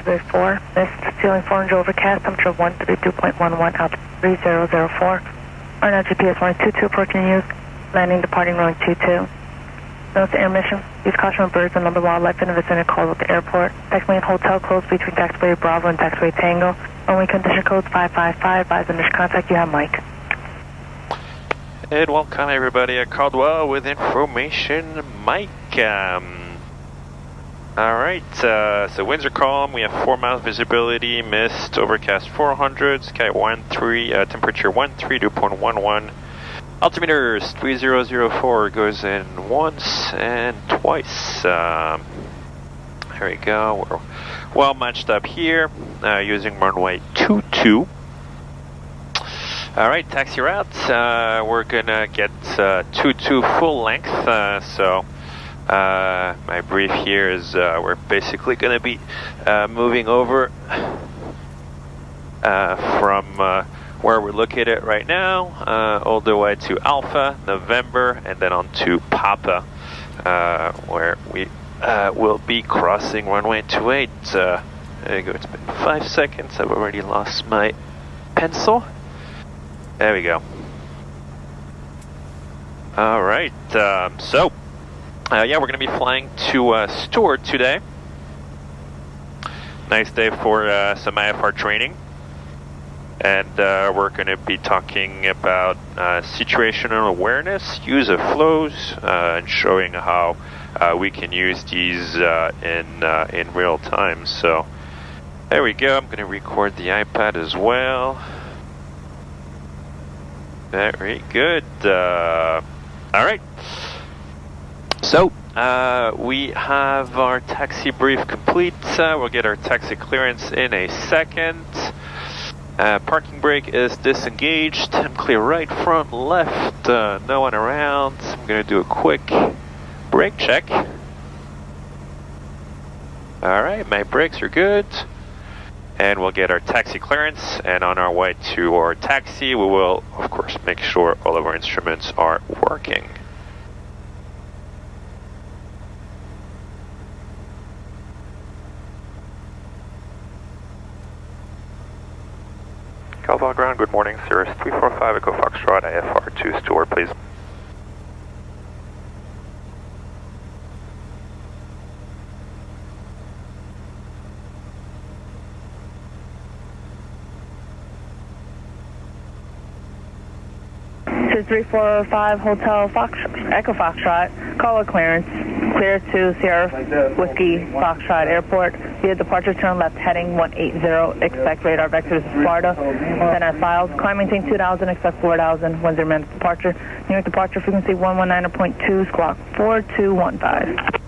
February 4, mist, ceiling 400 overcast, temperature 132.11, altitude 3004. RNAV GPS 122 approaching you, landing departing runway 22. Notice air mission, use caution of birds and other wildlife in the vicinity of Caldwell at the airport. Taxiway and hotel close between taxiway Bravo and taxiway Tango. Runway condition codes 555, advise initial contact, you have Mike. And welcome everybody at Caldwell with information, Mike. Alright, so winds are calm, we have 4 miles visibility, mist, overcast 400, sky 13, temperature 132.11, altimeters 3004 goes in once and twice. There we go, we're well matched up here, using runway 22. Alright, taxi route, we're gonna get 22 full length, so my brief here is we're basically gonna be moving over from where we're located right now, all the way to Alpha, November, and then on to Papa, where we will be crossing runway 28. There you go, it's been 5 seconds, I've already lost my pencil. There we go. Alright, so, yeah, we're going to be flying to Stewart today. Nice day for some IFR training. And we're going to be talking about situational awareness, use of flows, and showing how we can use these in real time. So, there we go. I'm going to record the iPad as well. Very good. Alright. So, we have our taxi brief complete. We'll get our taxi clearance in a second. Parking brake is disengaged. I'm clear right, front, left. No one around. I'm going to do a quick brake check. Alright, my brakes are good. And we'll get our taxi clearance, and on our way to our taxi, we will, of course, make sure all of our instruments are working. Caldwell ground, good morning, Cirrus 345 Echo Foxtrot, IFR 2 Stewart, please. This is 345 Hotel Echo Foxtrot, call a clearance, clear to Sierra Whiskey Foxtrot Airport, via departure turn left heading 180, expect radar vectors Florida, then as files, climb maintain 2000, expect 4000, 10 minutes departure, New York departure frequency 119.2, squawk 4215.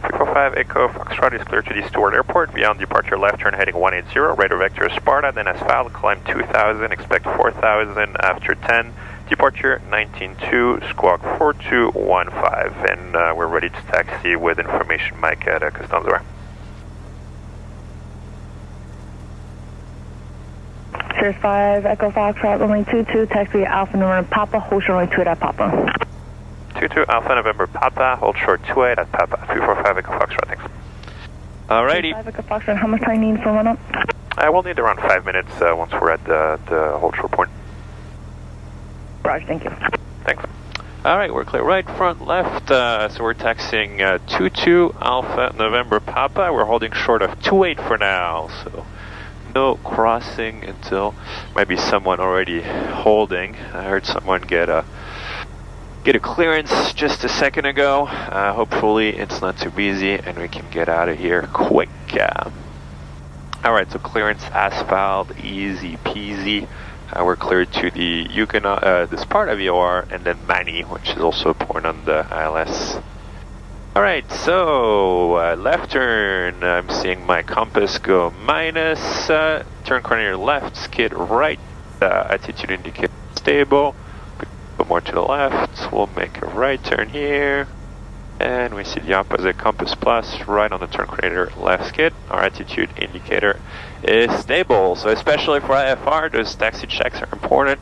345 Echo Foxtrot is clear to the Stewart Airport. Beyond departure left turn heading 180, radar vector Sparta, then as filed, climb 2000, expect 4000 after 10, departure 192, squawk 4215, and we're ready to taxi with information Mike at Customs Door. Cirrus 5 Echo Foxtrot, runway 22, taxi Alpha November Papa, hold short runway 28 at Papa. 22 Alpha November Papa, hold short 28 at Papa, 345 Echo Foxtrot, thanks. Alrighty. 5 Echo Foxtrot, how much time do you need for run up? We'll need around 5 minutes once we're at the hold short point. Roger, thank you. Thanks. Alright, we're clear right, front, left, so we're taxiing 22 Alpha November Papa. We're holding short of 28 for now, so no crossing until maybe someone already holding. I heard someone get a clearance just a second ago. Hopefully it's not too busy and we can get out of here quick. Alright, so clearance asphalt, easy peasy. We're cleared to the this part of VOR and then MANEE, which is also a point on the ILS. Alright, so left turn, I'm seeing my compass go minus, turn corner left, skid right, attitude indicator stable, go more to the left, we'll make a right turn here, and we see the opposite compass plus, right on the turn coordinator, left skid, our attitude indicator is stable, so especially for IFR, those taxi checks are important,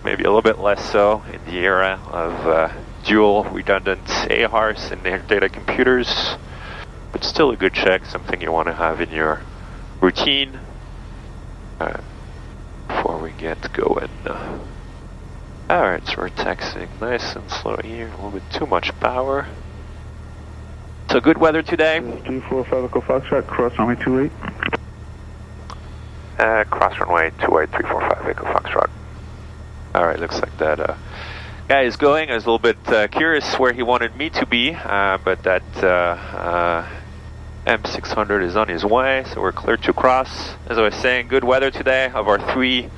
maybe a little bit less so in the era of dual redundant AHRS and their data computers. but still a good check, something you want to have in your routine before we get going. Alright, so we're taxiing nice and slow here, a little bit too much power. So good weather today. 345 Echo Foxtrot, cross runway 28. Cross runway 28, 345 Echo Foxtrot. Alright, looks like that guy is going. I was a little bit curious where he wanted me to be, but that M600 is on his way, so we're clear to cross. As I was saying, good weather today of our 3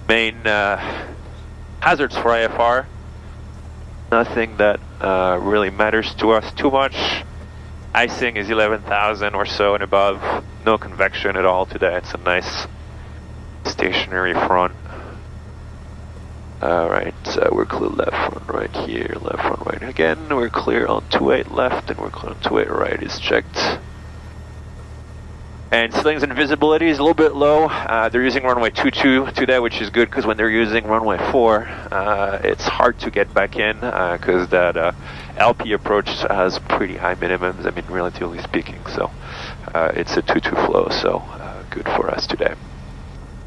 main hazards for IFR. Nothing that really matters to us too much. Icing is 11,000 or so and above. No convection at all today. It's a nice stationary front. Alright, we're clear left front right here, left front right again. We're clear on 28 left and we're clear on 28 right is checked. And slings and visibility is a little bit low. They're using runway 22 today, which is good because when they're using runway 4, it's hard to get back in because that LP approach has pretty high minimums, I mean, relatively speaking. So it's a 2-2 flow, so good for us today.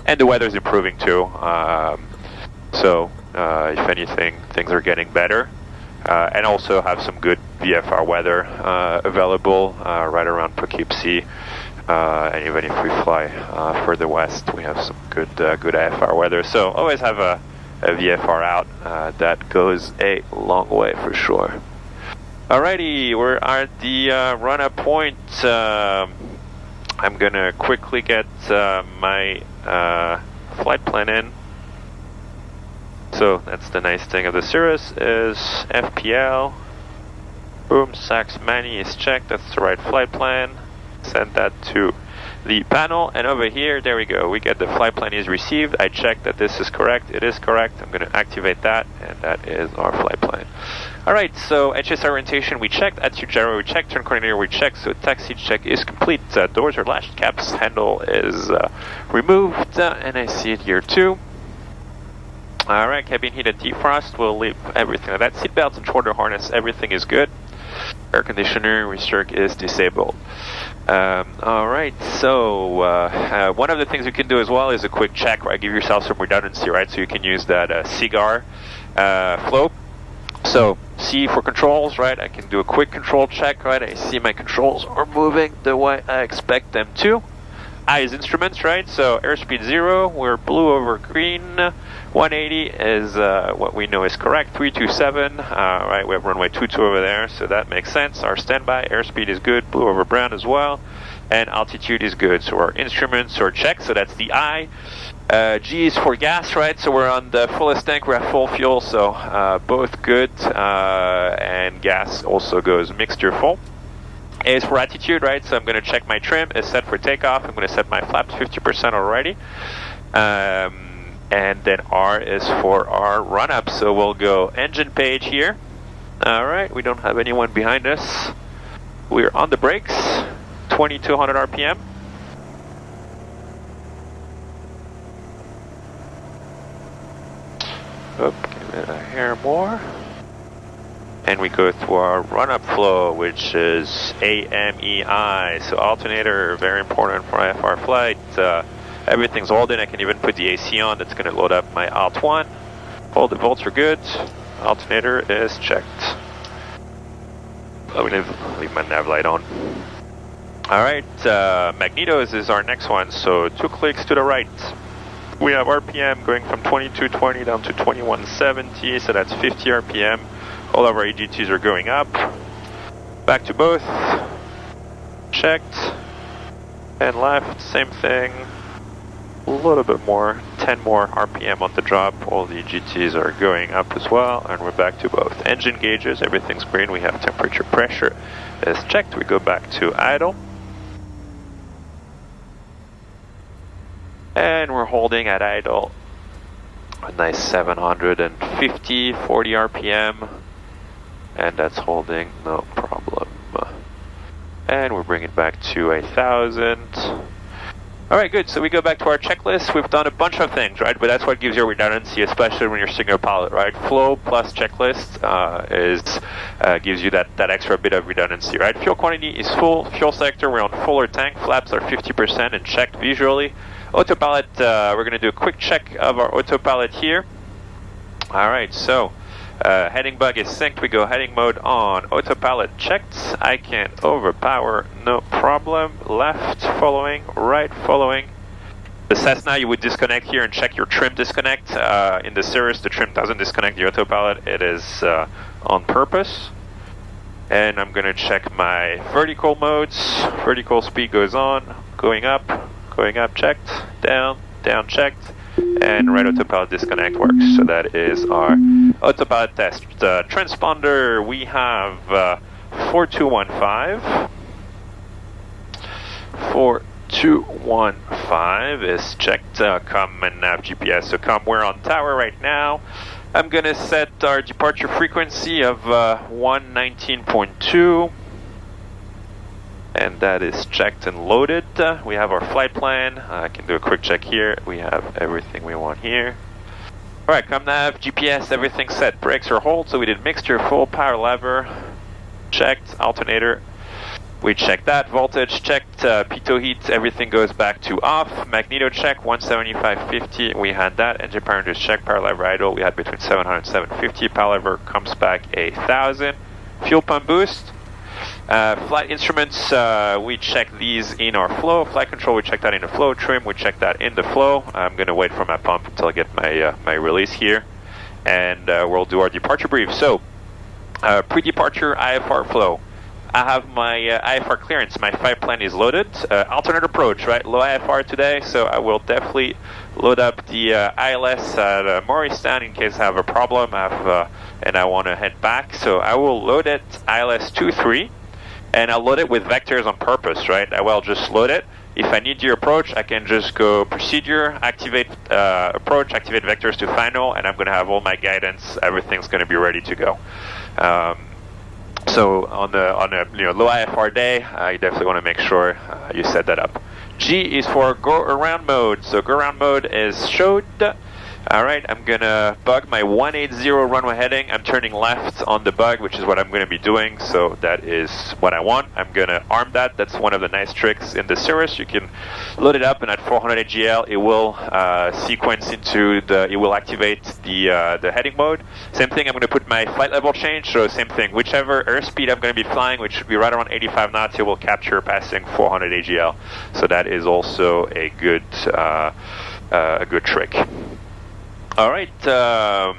And the weather's improving too. So if anything, things are getting better. And also have some good VFR weather available right around Poughkeepsie. And even if we fly further west, we have some good IFR weather. So always have a VFR out. That goes a long way for sure. Alrighty, we're at the run-up point. I'm gonna quickly get my flight plan in. So that's the nice thing of the Cirrus is FPL. Boom, SACS MANEE is checked. That's the right flight plan. Send that to the panel, and over here, there we go. We get the flight plan is received. I checked that this is correct. It is correct. I'm going to activate that, and that is our flight plan. All right, so HSI orientation we checked. Attitude gyro we checked. Turn coordinator we checked. So taxi check is complete. Doors are latched. Caps handle is removed, and I see it here too. All right, cabin heat and defrost. We'll leave everything like that. Seat belts and shoulder harness. Everything is good. Air conditioner recirc is disabled. Alright, so one of the things you can do as well is a quick check, right? Give yourself some redundancy, right? So you can use that cigar flow. So C for controls, right? I can do a quick control check, right? I see my controls are moving the way I expect them to. I is instruments, right? So airspeed 0, we're blue over green. 180 is what we know is correct. 327, right? We have runway 22 over there, so that makes sense. Our standby airspeed is good, blue over brown as well, and altitude is good. So our instruments are checked. So that's the I. G is for gas, right? So we're on the fullest tank. We're at full fuel, so both good, and gas also goes mixture full. A is for attitude, right? So I'm going to check my trim is set for takeoff. I'm going to set my flaps 50% already. And then R is for our run-up. So we'll go engine page here. All right, we don't have anyone behind us. We're on the brakes, 2200 RPM. Oh, give it a hair more. And we go to our run-up flow, which is AMEI. So alternator, very important for IFR flight. Everything's holding. I can even put the AC on. That's going to load up my Alt 1. All the volts are good. Alternator is checked. I'm going to leave my nav light on. Alright, magnetos is our next one. So 2 clicks to the right. We have RPM going from 2220 down to 2170. So that's 50 RPM. All of our AGTs are going up. Back to both. Checked. And left, same thing. A little bit more, 10 more RPM on the drop. All the GTs are going up as well, and we're back to both. Engine gauges, everything's green. We have temperature, pressure is checked. We go back to idle. And we're holding at idle a nice 750, 40 RPM. And that's holding, no problem. And we're bringing it back to 1000. All right, good. So we go back to our checklist. We've done a bunch of things, right? But that's what gives you redundancy, especially when you're signal pilot, right? Flow plus checklist gives you that extra bit of redundancy, right? Fuel quantity is full. Fuel sector, we're on fuller tank. Flaps are 50% and checked visually. Autopilot, we're going to do a quick check of our autopilot here. All right, so heading bug is synced. We go heading mode on. Autopilot checked. I can overpower, no problem. Left following, right following. The Cessna, you would disconnect here and check your trim disconnect. In the Cirrus, the trim doesn't disconnect the autopilot. It is on purpose. And I'm going to check my vertical modes. Vertical speed goes on, going up, checked, down, checked. And right autopilot disconnect works. So that is our autopilot test. Transponder, we have 4215. 4215 is checked. COM and nav GPS. So COM, we're on tower right now. I'm going to set our departure frequency of 119.2. And that is checked and loaded. We have our flight plan. I can do a quick check here. We have everything we want here. Alright, COM nav, GPS, everything set. Brakes are hold, so we did mixture, full power lever. Checked, alternator. We checked that. Voltage checked, pitot heat, everything goes back to off. Magneto check, 175.50. We had that. Engine parameters check, power lever idle. We had between 700 and 750. Power lever comes back 1,000. Fuel pump boost. Flight instruments, we check these in our flow. Flight control, we check that in the flow. Trim, we check that in the flow. I'm going to wait for my pump until I get my my release here. And we'll do our departure brief. So, pre-departure IFR flow. I have my IFR clearance. My flight plan is loaded. Alternate approach, right? Low IFR today, so I will definitely load up the ILS at Morristown in case I have a problem and I want to head back. So I will load it ILS 23. And I'll load it with vectors on purpose, right? I will just load it. If I need your approach, I can just go procedure, activate approach, activate vectors to final, and I'm going to have all my guidance. Everything's going to be ready to go. So on a low IFR day, you definitely want to make sure you set that up. G is for go around mode. So go around mode is showed. Alright, I'm gonna bug my 180 runway heading. I'm turning left on the bug, which is what I'm gonna be doing, so that is what I want. I'm gonna arm that. That's one of the nice tricks in the Cirrus. You can load it up, and at 400 AGL, it will sequence into it will activate the heading mode. Same thing, I'm gonna put my flight level change, so same thing. Whichever airspeed I'm gonna be flying, which should be right around 85 knots, it will capture passing 400 AGL. So that is also a good trick. Alright, so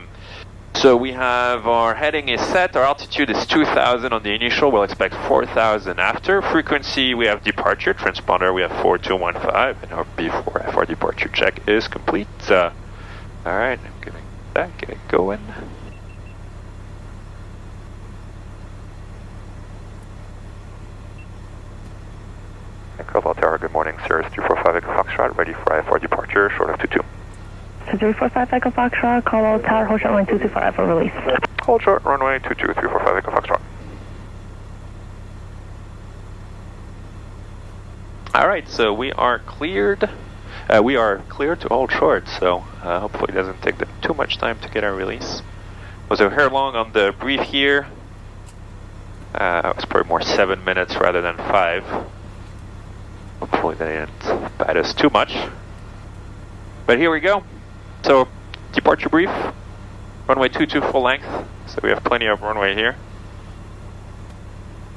we have our heading is set, our altitude is 2,000 on the initial, we'll expect 4,000 after. Frequency, we have departure, transponder, we have 4215, and our B4FR departure check is complete. Alright, I'm giving that, get it going. Caldwell Tower, good morning, Cirrus 345 Echo Foxtrot, ready for IFR departure, short of 22. 345 Echo Foxtrot, Caldwell Tower, hold short runway 225 for release. Hold short runway 22345 Echo Foxtrot. Alright, so we are cleared. We are cleared to hold short, so hopefully it doesn't take too much time to get our release. Was a hair long on the brief here. It was probably more 7 minutes rather than 5. Hopefully they didn't bite us too much. But here we go. So, departure brief, runway 22 full length, so we have plenty of runway here.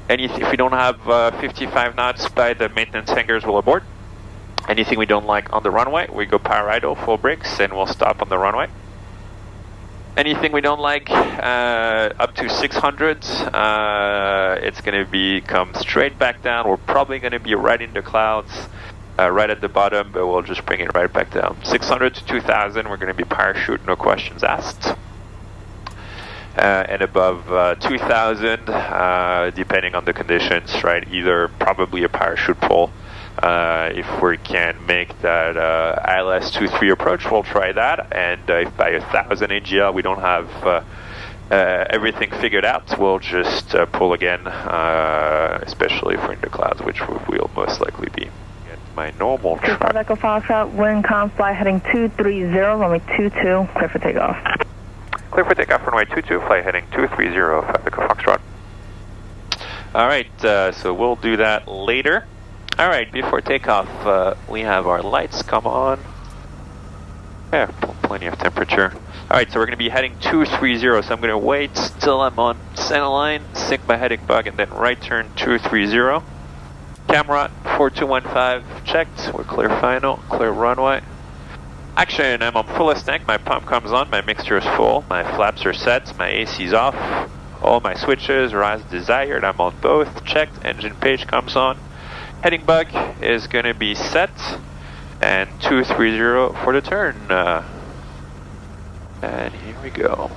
If we don't have 55 knots by the maintenance hangars, we'll abort. Anything we don't like on the runway, we go power idle, full brakes, and we'll stop on the runway. Anything we don't like up to 600, it's going to come straight back down. We're probably going to be right in the clouds. Right at the bottom, but we'll just bring it right back down. 600 to 2,000, we're going to be parachute, no questions asked. And above 2,000, depending on the conditions, right? Either probably a parachute pull. If we can make that ILS 23 approach, we'll try that. And if by 1,000 AGL we don't have everything figured out, we'll just pull again, especially if we're in the clouds, which we'll most likely be. my normal 25 track. Echo Foxtrot, wind calm, fly heading 230, runway 22, clear for takeoff. Clear for takeoff, runway 22, fly heading 230, 5 Echo Foxtrot. Alright, so we'll do that later. Alright, before takeoff, we have our lights come on. Yeah, plenty of temperature. Alright, so we're going to be heading 230, so I'm going to wait till I'm on center line, sync my heading bug, and then right turn 230. Camera 4215 checked, we're clear final, clear runway. Action, I'm on fullest tank, my pump comes on, my mixture is full, my flaps are set, my AC is off, all my switches are as desired, I'm on both, checked, engine page comes on. Heading bug is going to be set, and 230 for the turn. And here we go.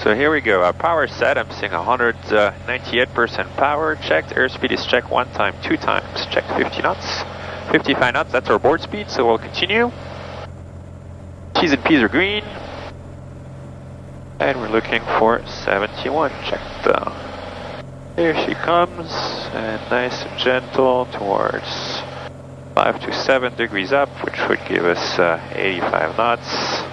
So here we go, our power set, I'm seeing 198% power, checked, airspeed is checked 1 time, 2 times, checked 50 knots, 55 knots, that's our board speed, so we'll continue. T's and P's are green, and we're looking for 71, checked. Here she comes, and nice and gentle towards 5 to 7 degrees up, which would give us 85 knots.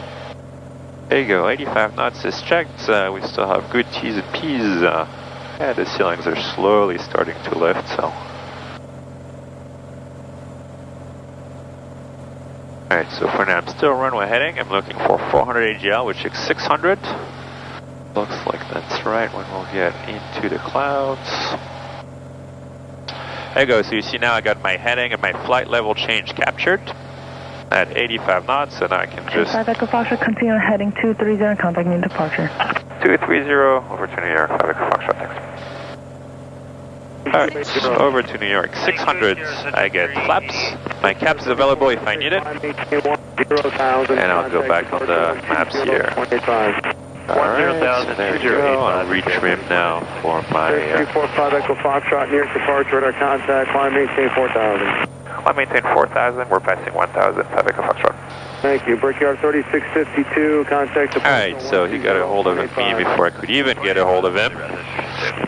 There you go, 85 knots is checked. We still have good T's and P's. Yeah, the ceilings are slowly starting to lift, so. Alright, so for now I'm still runway heading. I'm looking for 400 AGL, which is 600. Looks like that's right when we'll get into the clouds. There you go, so you see now I got my heading and my flight level change captured at 85 knots, and I can just... 5 Echo Foxtrot, continue heading 230, contact me departure. 230, over to New York, 5 Echo Foxtrot, thanks. Alright, over to New York, 600, I get flaps, my caps is available if I need it, and I'll go back on the maps here. Alright, there you go, I'll retrim now for my... 345 Echo Foxtrot, near departure, radar contact, climb maintain 4,000. Climb maintain 4,000, we're passing 1,000, 5 Echo Foxtrot. Thank you, Brickyard 3652, contact... Alright, so he got a hold of me before I could even get a hold of him.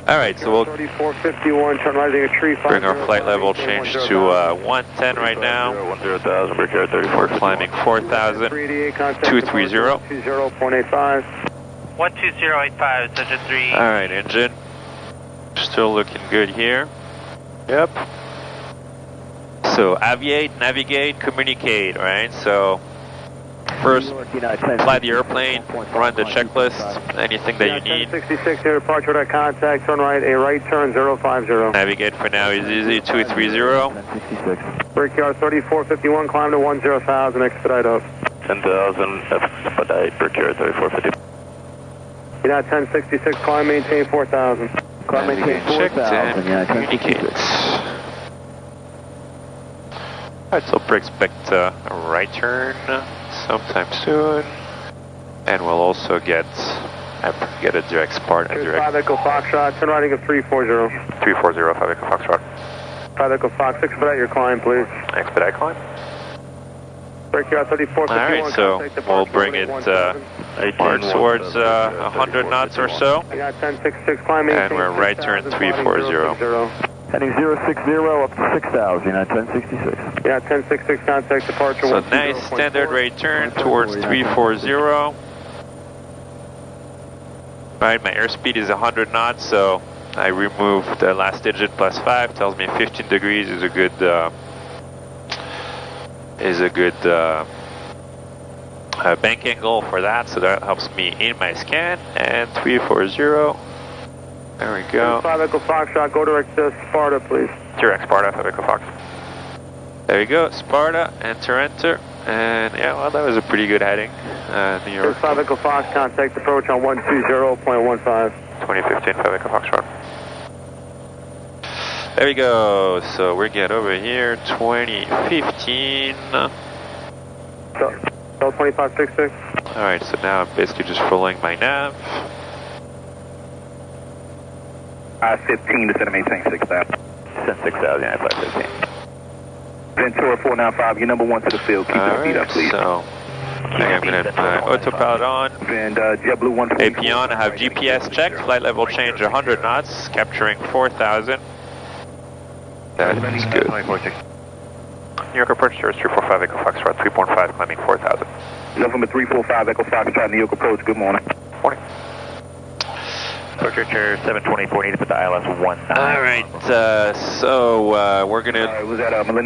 Alright, so we'll 3451, turn right a tree. Bring our flight level change to 110 right now. 10,000, Brickyard 34. We're climbing 4,000, 230. 20.85. 12085, Center 3. Alright, engine. Still looking good here. Yep. So, aviate, navigate, communicate, right? So, first, fly the airplane, run the checklist, anything that you need. 66 here, departure radar contact, turn right, a right turn 050. Navigate for now is easy, 230. Brickyard 3451, climb to 10,000, expedite up. 10,000, expedite, Brickyard 3450. You're not 1066, climb maintain 4,000. Climb maintain 4,000, communicate. Alright, so we'll expect a right turn sometime soon. And we'll also get a direct start and direct... 5 Echo Foxtrot, turn right of 340. 340, 5 Echo Foxtrot. 5 Echo Fox, expedite your climb, please. Expedite climb. Brickyard 3451. Alright, so we'll bring it more towards 100 knots or so. You got 1066, climb maintain. And we're right turn 340. Heading 060 up to 6,000, 1066. Yeah, 1066, contact departure. So nice standard right turn towards 340. Right, my airspeed is 100 knots, so I removed the last digit plus 5, tells me 15 degrees is a good bank angle for that, so that helps me in my scan. And 340. There we go. 5 Echo Foxtrot, go direct to Sparta, please. Direct Sparta, 5 Echo Fox. There you go, Sparta, enter. And yeah, well, that was a pretty good heading. New York. 5 Echo Fox, contact approach on 120.15. 2015, 5 Echo Foxtrot. There we go, so we get over here, 2015. So 2566. Alright, so now I'm basically just following my nav. 15 to center maintain 6,000. Send 6,000 at 515. Ventura 495, you're number 1 to the field. Keep the speed up, please. So I'm going to have my autopilot on. And JetBlue 144. AP on, I have GPS checked, flight level change 100 knots, capturing 4,000. That is good. New York approach, Sirius 345 Echo Foxtrot 3.5, climbing 4,000. November 345 Echo Foxtrot, New York approach, good morning. Morning. Approach Chair 724, need to put the ILS 19. Alright, so we're going to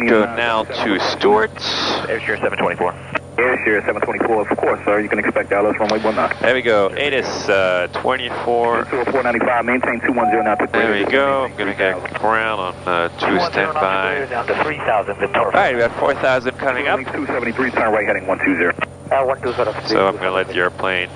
go now to Stewart. Airshare 724. Airshare 724, of course, sir. You can expect ILS runway 19. There we go, ATIS 24. 495, maintain 210 now. There we go, I'm going to get ground on 2 standby. Down to 3,000, Alright, we got 4,000 coming up. 273, turn right heading 120. 120. So I'm going to let the airplane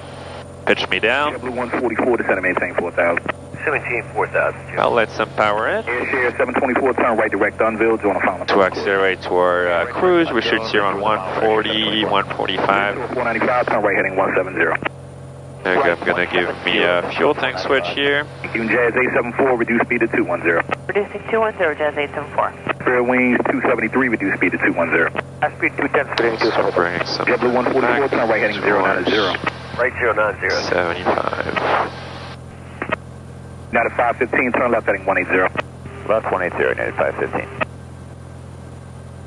pitch me down. JetBlue 144, descend and maintain 4,000. 17, 4,000. I'll let some power in. Airshare 724, turn right direct Dunville, join a final. To accelerate to our cruise, we should see around 140, 145. 495, turn right heading 170. There we go, I'm going to give me a fuel tank switch here. Even Jazz 874, reduce speed to 210. Reducing 210, Jazz 874. Fair wings 273, reduce speed to 210. Speed 210, So bringing some JetBlue 144, turn right heading 090. Right 090. 75. Now to 515, turn left heading 180. Left 180, now to 515.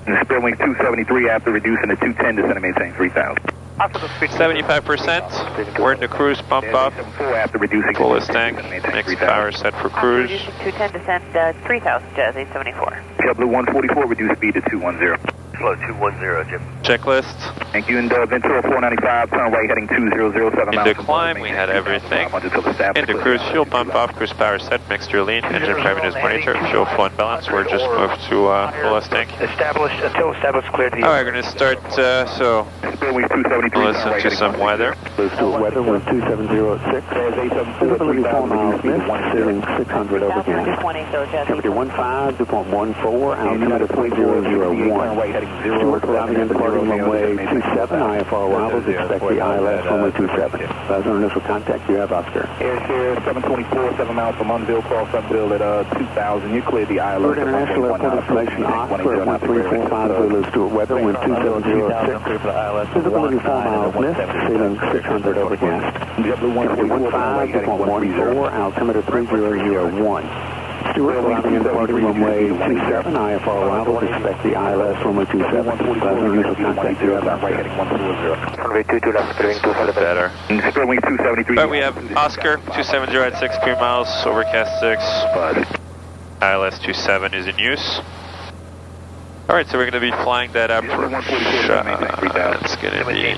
And spare wings 273 after reducing to 210, descend and maintain 3,000. 75%. We're in the cruise bump up. After reducing Pull this tank. Next power set for cruise. Reducing 210, descend 3,000, Jazz 874. JetBlue 144, reduce speed to 210. Slow 210, Jim. Checklist. Thank you. And Ventura 495, turn right heading 2007 In the climb, we had everything. In the cruise, fuel pump off, cruise power set, mixture lean, engine readiness monitor, fuel flow and balance. We're just moved to full tank. Established, until established, cleared the... Alright, we're going to start, so listen to some weather. Weather wind 270 at 6. Visibility 4 miles mist, ceiling 600 over gas. Temperature 15, 2.14, altimeter 3001. Stewart arriving in departing runway 27, IFR arrivals, expect the ILS runway 27. As our initial contact, you have Oscar. Airshare 724, 7 miles from Unville, cross Unville at 2,000. You cleared the ILS. Stewart International Airport information, Oscar at 1345 Zulu, Stewart weather, wind 270 at 6. Visibility 4 miles mist, ceiling 600 over gas. Temperature 15, 2.14, altimeter 3001. Stewart arriving in departing runway 27, IFR arrivals, expect the ILS runway 27. As our initial contact, you have Oscar. Runway 22 left, clearing 273. Better. Spare wing 273. But we have Oscar 270 at 6, 3 miles, overcast 6. ILS 27 is in use. Alright, so we're going to be flying that up. It's going to be...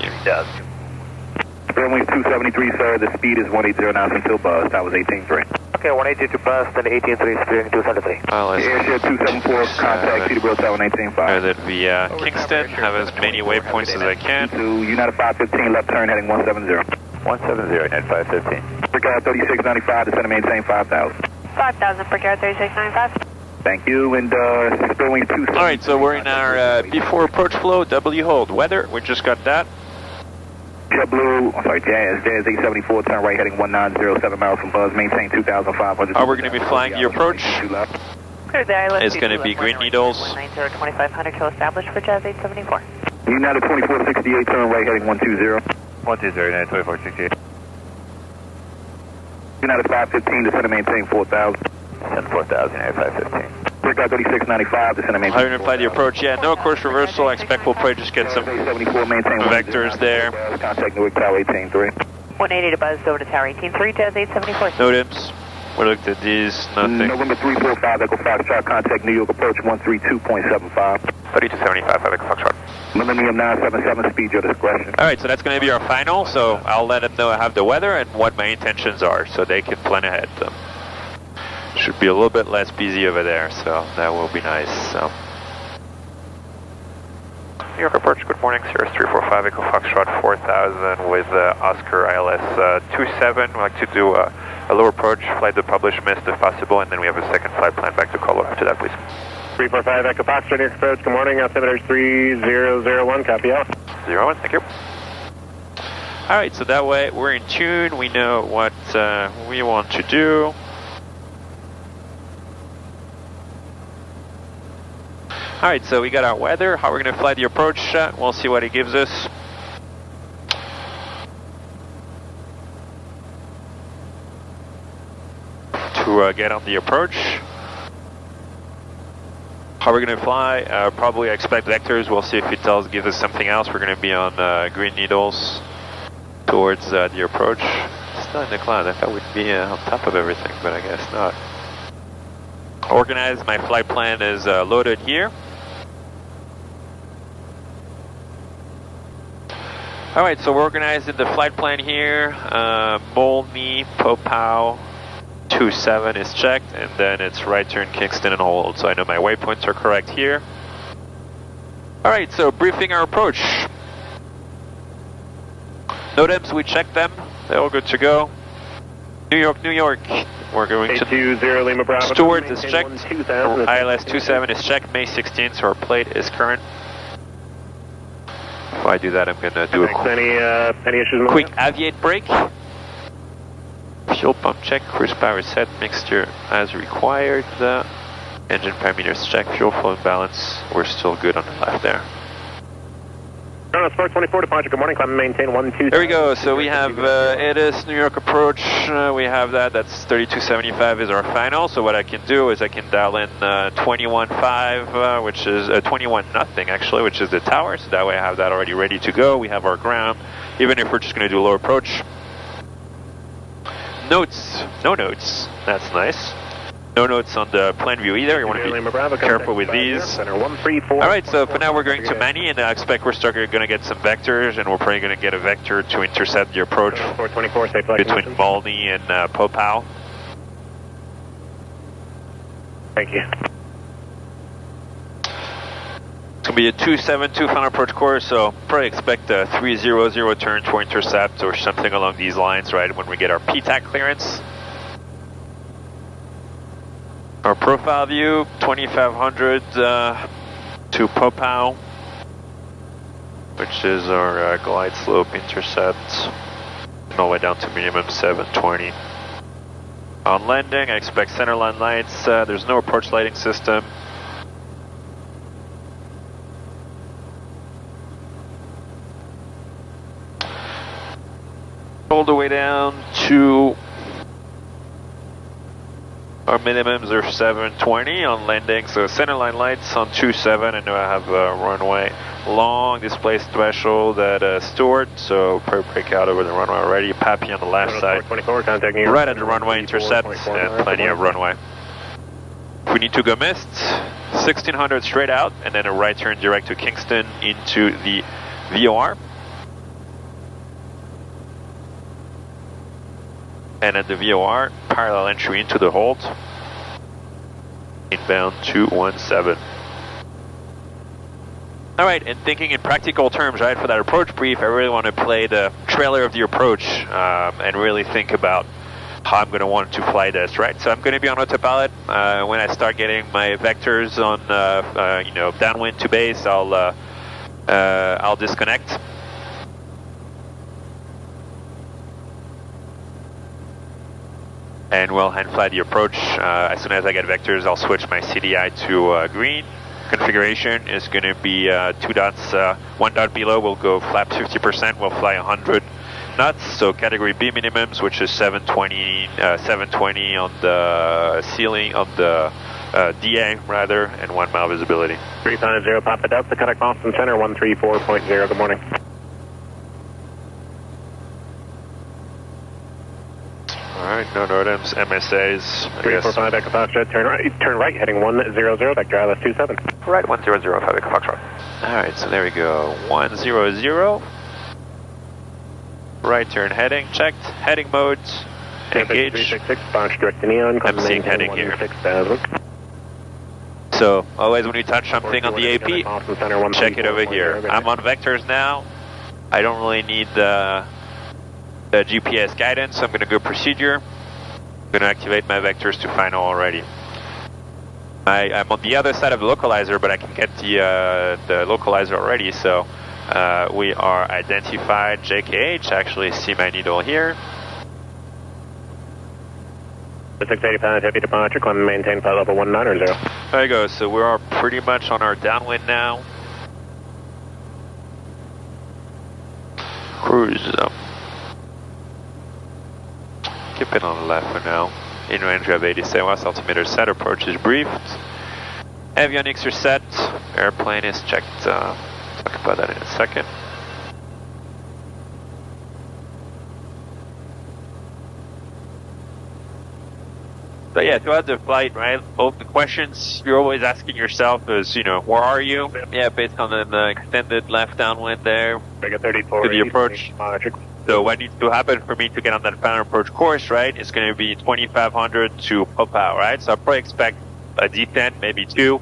Spare wing 273, sir. The speed is 180 knots until buzz. That was 18.3. Okay, 180 to buzz, then 18.3, steering 273. Airshare 274, contact CDW Tower 19.5. That via Kingston, have as many waypoints as I can. To United 515, left turn heading 170. 170, United 515. Brigade 3695, descend and maintain 5,000. 5,000, Brigade 3695. Thank you, and spare wing 273. Alright, so we're in our before approach flow, W hold. Weather, we just got that. JetBlue, I'm sorry, Jazz 874, turn right heading 1907 miles from buzz, maintain 2,500. We're going to be flying the approach. Clear the ILS. It's going to be green needles. 190, 2500 to establish for Jazz 874. United 2468, turn right heading 120. 120, United 2468. United 515, descend and maintain 4,000. Descend 4,000, United 515. Brigade 3695, descend and maintain. I'm going to apply the approach, yeah, no course reversal. I expect we'll probably just get some vectors there. Contact Newark Tower 18.3. 180 to buzz over to Tower 18.3, Jazz 874. No dims. We looked at these, nothing. November 345, Echo Foxtrot, contact New York approach 132.75. 3275, Echo Foxtrot. Millennium 977, speed your discretion. Alright, so that's going to be our final, so I'll let them know I have the weather and what my intentions are, so they can plan ahead. Should be a little bit less busy over there, so that will be nice. So. New York approach, good morning, Sirius 345, Echo Foxtrot 4000 with Oscar ILS 27. We'd like to do a low approach, flight the published mist if possible, and then we have a second flight plan back to Caldwell after that, please. 345 Echo Foxtrot, New York approach, good morning, altimeter 3001, copy out. 01, thank you. Alright, so that way we're in tune, we know what we want to do. Alright, so we got our weather, how we're going to fly the approach, we'll see what it gives us. to get on the approach. How we're going to fly? Probably expect vectors. We'll see if it gives us something else. We're going to be on green needles towards the approach. It's not in the cloud. I thought we'd be on top of everything, but I guess not. Organized. My flight plan is loaded here. Alright, so we're organized in the flight plan here. MANEE, POPOW, 27 is checked, and then it's right turn Kingston and hold. So I know my waypoints are correct here. Alright, so briefing our approach. NOTAMs, we checked them. They're all good to go. New York, New York. We're going to 820 Lima Bravo. Stewart is checked. ILS 27 is checked. May 16th, so our plate is current. If I do that, I'm going to do any issues? Quick aviate brake. Fuel pump check. Cruise power set. Mixture as required. Engine parameters check. Fuel flow and balance. We're still good on the left there. Spark 24 departure. Good morning. Climb and maintain 1-2. There we go. So we have ATIS New York approach. We have that. That's 3275 is our final. So what I can do is I can dial in 21.5, which is 21 nothing actually, which is the tower. So that way I have that already ready to go. We have our ground, even if we're just going to do a low approach. Notes. No notes. That's nice. No notes on the plan view either. You want to be careful with these. Alright, so for now we're going to MANEE, and I expect we're going to get some vectors, and we're probably going to get a vector to intercept the approach between MANEE and POPOW. Thank you. It's going to be a 272 final approach course, so probably expect a 300 turn to intercept or something along these lines, right, when we get our PTAC clearance. Our profile view, 2500 to POPOW, which is our glide slope intercept, and all the way down to minimum 720. On landing, I expect centerline lights. There's no approach lighting system. All the way down to our minimums are 720 on landing, so centerline lights on 27. I know I have a runway long displaced threshold at Stewart, so break out over the runway already. Pappy on the left side, right at the runway intercept, and plenty of runway. If we need to go mist, 1600 straight out, and then a right turn direct to Kingston into the VOR. And at the VOR, parallel entry into the hold. Inbound 217. Alright, and thinking in practical terms, right, for that approach brief, I really want to play the trailer of the approach and really think about how I'm going to want to fly this, right? So I'm going to be on autopilot. When I start getting my vectors on, downwind to base, I'll disconnect. And we'll hand fly the approach. As soon as I get vectors, I'll switch my CDI to green. Configuration is going to be 2 dots, 1 dot below. We'll go flap 50%. We'll fly 100 knots. So category B minimums, which is 720 on the ceiling of the DA rather, and 1 mile visibility. 350, Papa Delta, contact Boston Center 134.0. Good morning. Alright, no NOTAMs, MSAs. 345 Echo Foxtrot, turn right, heading 100, vector ILS 27. Right, 1005 Echo Foxtrot. Alright, so there we go, 100. Right turn heading, checked, heading modes, engage. 366, Fox direct to Neon, I'm seeing heading here. So, always when you touch something on the AP, check it over here. I'm on vectors now. I don't really need the GPS guidance, so I'm going to go procedure. I'm going to activate my vectors to final already. I'm on the other side of the localizer, but I can get the localizer already, so we are identified JKH. Actually see my needle here. The 680 pound heavy departure, climb and maintain flight level 190. There you go, so we are pretty much on our downwind now. Cruise. Keep it on the left for now. in range of 87 west, altimeter set, approach is briefed. Avionics are set, airplane is checked. Talk about that in a second. So yeah, throughout the flight, right, both the questions you're always asking yourself is, you know, where are you? Yeah, based on the extended left downwind there, to the approach. So what needs to happen for me to get on that final approach course, right, is going to be 2,500 to pop out, right? So I probably expect a descent, maybe two.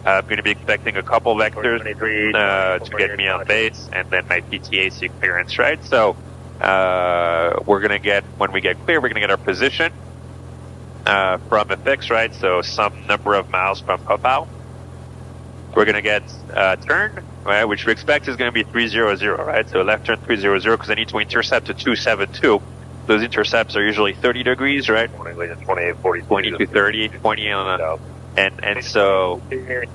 I'm going to be expecting a couple vectors to get me on base, and then my PTAC clearance, right? So we're going to get, when we get clear, we're going to get our position from a fix, right? So some number of miles from pop-out. We're going to get turn, right, which we expect is going to be 300, right? So left turn 300, because I need to intercept at 272. Those intercepts are usually 30 degrees, right? 20 to 30, 20 on a... And so... Good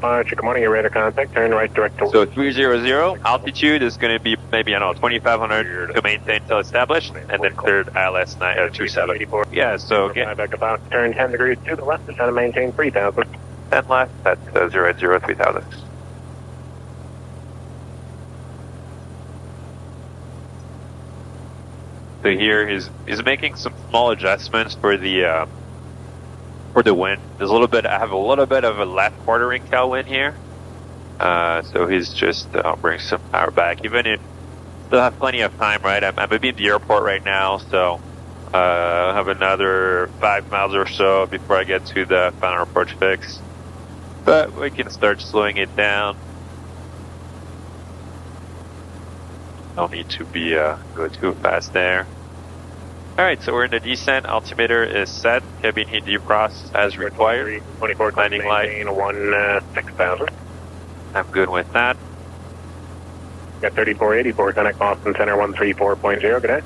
morning, you're ready to contact, turn right direct to... So 300, altitude is going to be maybe, I don't know, 2,500 to maintain till established, and then cleared ILS 27. Yeah, so... Back about, turn 10 degrees to the left, to maintain 3,000. 10 left, that's 080, 3,000. So here he's making some small adjustments for the wind. There's a little bit. I have a little bit of a left quartering tailwind here, so he's just bring some power back. Even if still have plenty of time, right? I'm maybe in the airport right now, so I have another 5 miles or so before I get to the final approach fix. But we can start slowing it down. Don't need to be go too fast there. Alright, so we're in the descent. Altimeter is set. Cabin heat defrost as required. 24 landing light. 6,000. I'm good with that. Got 3484, connect Boston Center 134.0. Good day.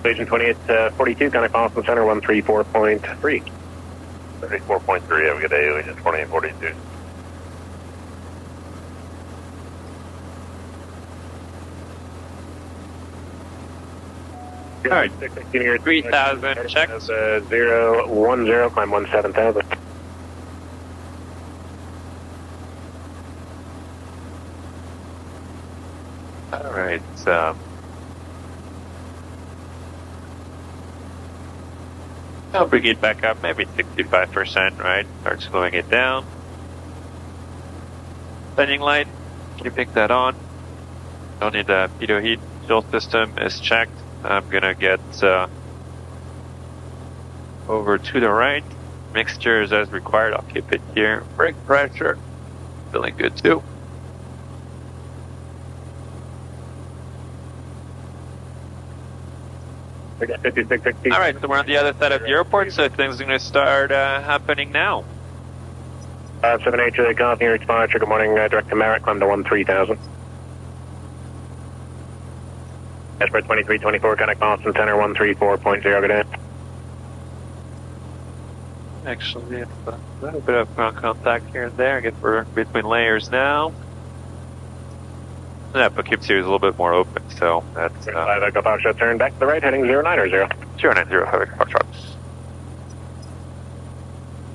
Station 2842, connect Boston Center 134.3. 34.3, have a good day, Station 2842. All right, 3,000 checks. 010, climb 17,000. All right, I'll bring it back up, maybe 65%, right? Start slowing it down. Landing light, keeping that on. Don't need the pitot heat. Fuel system is checked. I'm gonna get over to the right. Mixtures as required. I'll keep it here. Brake pressure, feeling good too. All right, so we're on the other side of the airport, so things are going to start happening now. 7H, Golf, your departure. Good morning, direct to Merritt, climb to 13,000. Esper 2324, connect Boston Center 134.0, good day. Actually, a little bit of ground contact here and there. I guess we're between layers now. Yeah, but Poughkeepsie is a little bit more open, so that's... 5 Echo Foxtrot, turn back to the right, heading 090. 090, 5 Echo Foxtrot.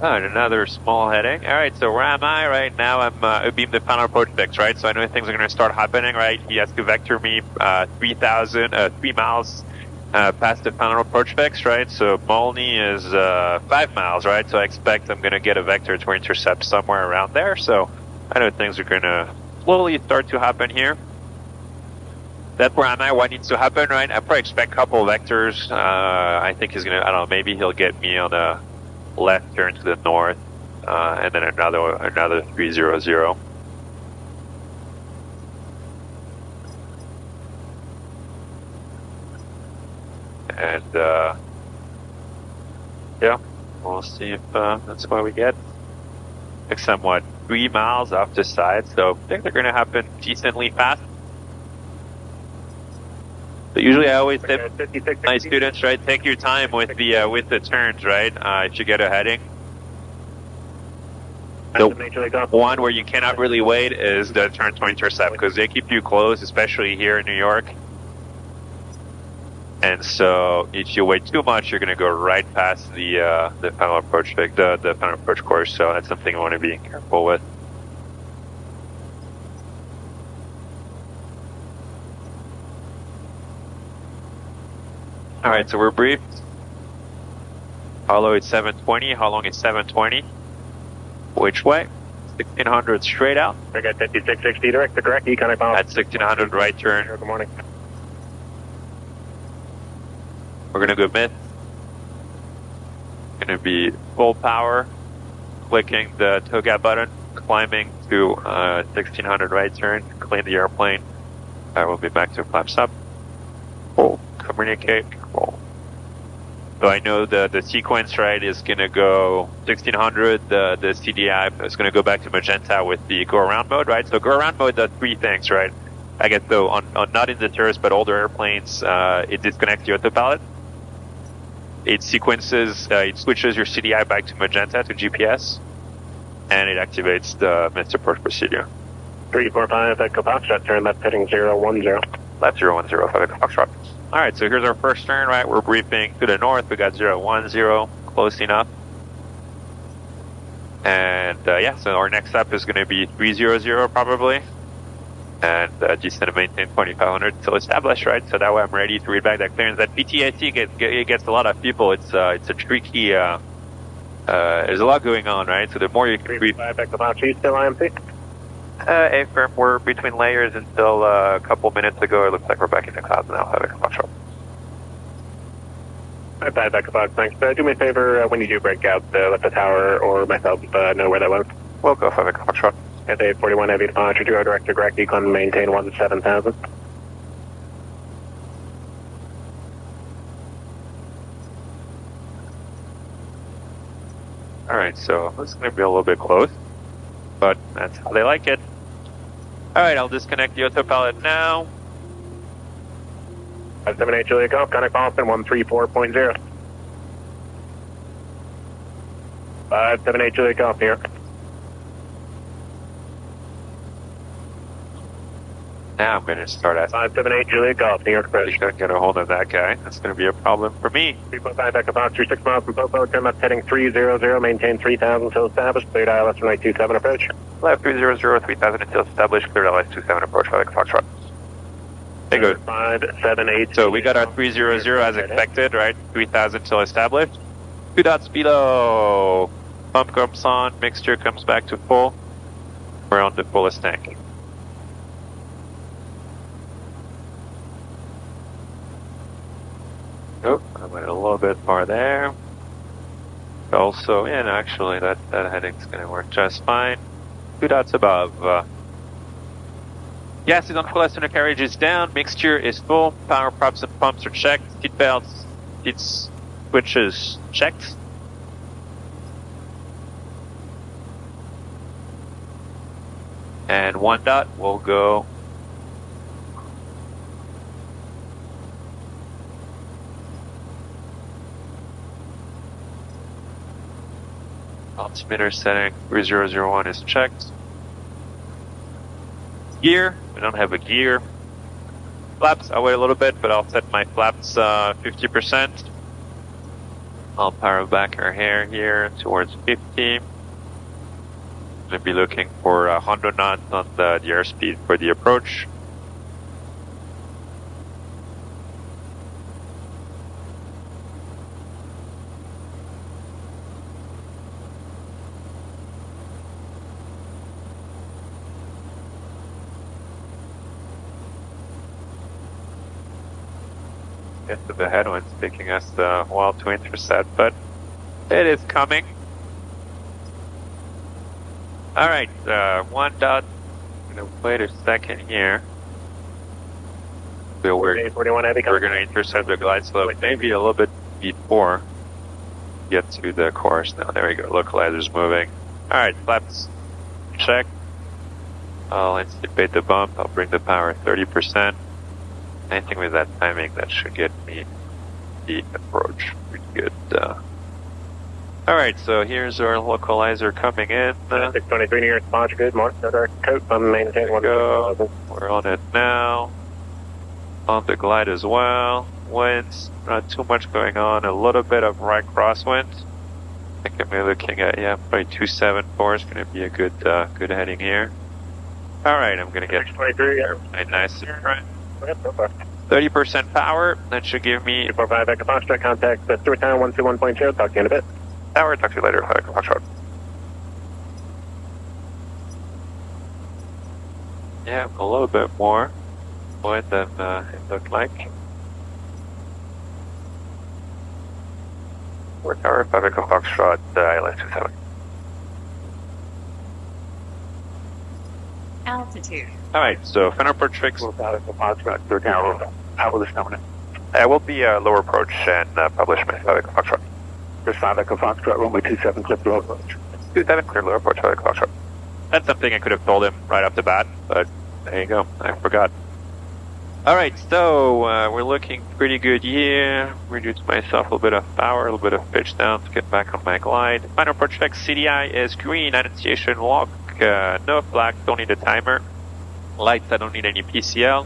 Oh, and another small heading. All right, so where am I right now? I'm beam the final approach fix, right? So I know things are going to start happening, right? He has to vector me 3 miles past the final approach fix, right? So MANEE is 5 miles, right? So I expect I'm going to get a vector to intercept somewhere around there. So I know things are going to slowly start to happen here. That's where I'm at. What needs to happen, right? I probably expect a couple of vectors. I think he's going to, I don't know, maybe he'll get me on a left turn to the north, and then another 300. And yeah, we'll see if that's what we get. Like somewhat 3 miles off the side, so I think they're going to happen decently fast. So usually I always tip my students, right, take your time with the turns, right, if you get a heading. The one where you cannot really wait is the turn to intercept, because they keep you close, especially here in New York. And so if you wait too much, you're going to go right past the final approach, the final approach course. So that's something I want to be careful with. All right, so we're briefed. How low is 720? How long is 720? Which way? 1600 straight out. I got 5660 direct to correct. Econ At 1600 right turn. Good morning. We're going to go mid. Going to be full power. Clicking the TOGA button. Climbing to 1600 right turn. Clean the airplane. We'll be back to flaps up. Full. Communicate. Roll. So I know the sequence, right, is going to go 1600, the CDI is going to go back to magenta with the go-around mode, right? So go-around mode does three things, right? I guess so on not in the tourist but older airplanes, it disconnects the autopilot. It sequences, it switches your CDI back to magenta, to GPS, and it activates the missed approach procedure. 345 Echo Foxtrot, turn left heading 010. Left 010, Echo Foxtrot. All right, so here's our first turn, right? We're briefing to the north. We got 010, close enough. And yeah, so our next step is going to be 300 probably. And descend and maintain 2500 until established, right? So that way I'm ready to read back that clearance. That PTAC gets a lot of people. It's a tricky, there's a lot going on, right? So the more you can brief. 355 Echo Foxtrot, still IMC? Affirm, we're between layers until a couple minutes ago. It looks like we're back in the clouds now. Have a control. Alright, bad Echo Fox, thanks. Do me a favor, when you do break out, let the tower or myself know where that was. We'll go for the control. At 841 heavy departure, 2 direct to correct, decline maintain 17,000. Alright, so this is going to be a little bit close, but that's how they like it. Alright, I'll disconnect the autopilot now. 578 Julia Golf, contact Boston 134.0. 578 Julia Golf here. Now I'm going to start at 578 Julia Golf, New York approach. Going to get a hold of that guy. That's going to be a problem for me. 3.5 Echo Fox, 36 miles from Popo, turn left heading 300, maintain 3000 until established, cleared ILS from 927 approach. Left 300, 3000 until established, cleared ILS 27 approach, 5 Echo Foxtrot. Hey, good. 578. So we got our 300 as expected, right? 3000 till established. 2 dots below. Pump comes on, mixture comes back to full. We're on the fullest tank. Oh, I went a little bit far there. Also, yeah, no, actually, that heading's going to work just fine. 2 dots above. Gas is on full, as the carriage is down, mixture is full, power props and pumps are checked, seat belts, seat switches checked. And 1 dot will go altimeter setting 3001 is checked. Gear, we don't have a gear. Flaps, I'll wait a little bit, but I'll set my flaps 50%. I'll power back our hair here towards 50. Going to be looking for 100 knots on the airspeed for the approach. Yes, the headwind's taking us a while to intercept, but it is coming. Alright, 1 dot. I'm going to wait a second here. We're going to intercept the glide slope maybe a little bit before we get to the course. Now, there we go. Localizer's moving. Alright, flaps check. I'll anticipate the bump. I'll bring the power 30%. I think with that timing, that should get me the approach pretty good. Alright, so here's our localizer coming in. 623 near response, good morning. Coat, I'm maintaining one. Go. We're on it now. On the glide as well. Winds, not too much going on. A little bit of right crosswind. I think I'm looking at, yeah, probably 274 is going to be a good good heading here. Alright, I'm going to get 623, a nice right. 30% power. That should give me 245 Echo Foxtrot, contact Stewart Town 121.0. Talk to you in a bit. power. Talk to you later. Echo Foxtrot. Yeah, a little bit more wind than it looked like. We're Tower 5 Echo Foxtrot, ILS 27. Altitude. Alright, so final approach fix. Echo Foxtrot, third tower. How will this coming in? I will be lower approach and publish my 5 Echo Foxtrot. There's 5 Echo Foxtrot, runway 27, clip low approach. 27, clear lower approach, 5 Echo Foxtrot. That's something I could have told him right off the bat, but there you go, I forgot. Alright, so we're looking pretty good here. Reduce myself a little bit of power, a little bit of pitch down to get back on my glide. Final approach fix, CDI is green, annunciation lock, no flag, don't need a timer. Lights, I don't need any PCL.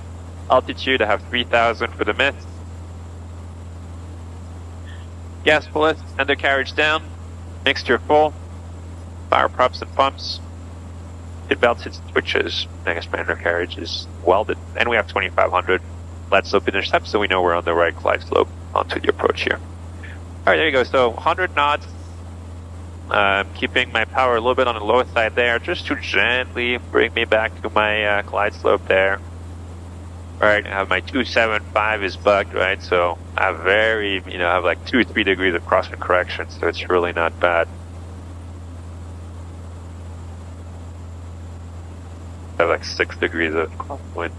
Altitude, I have 3,000 for the mist. Gas ballast, undercarriage down. Mixture full. Fire props and pumps. It belts, it switches. I guess my undercarriage is welded. And we have 2,500. Let's slope intercept so we know we're on the right glide slope onto the approach here. Alright, there you go. So 100 knots. Keeping my power a little bit on the lower side there, just to gently bring me back to my glide slope there. Alright, I have my 275 is bugged, right? So I have I have like 2 or 3 degrees of crosswind correction, so it's really not bad. I have like 6 degrees of crosswind.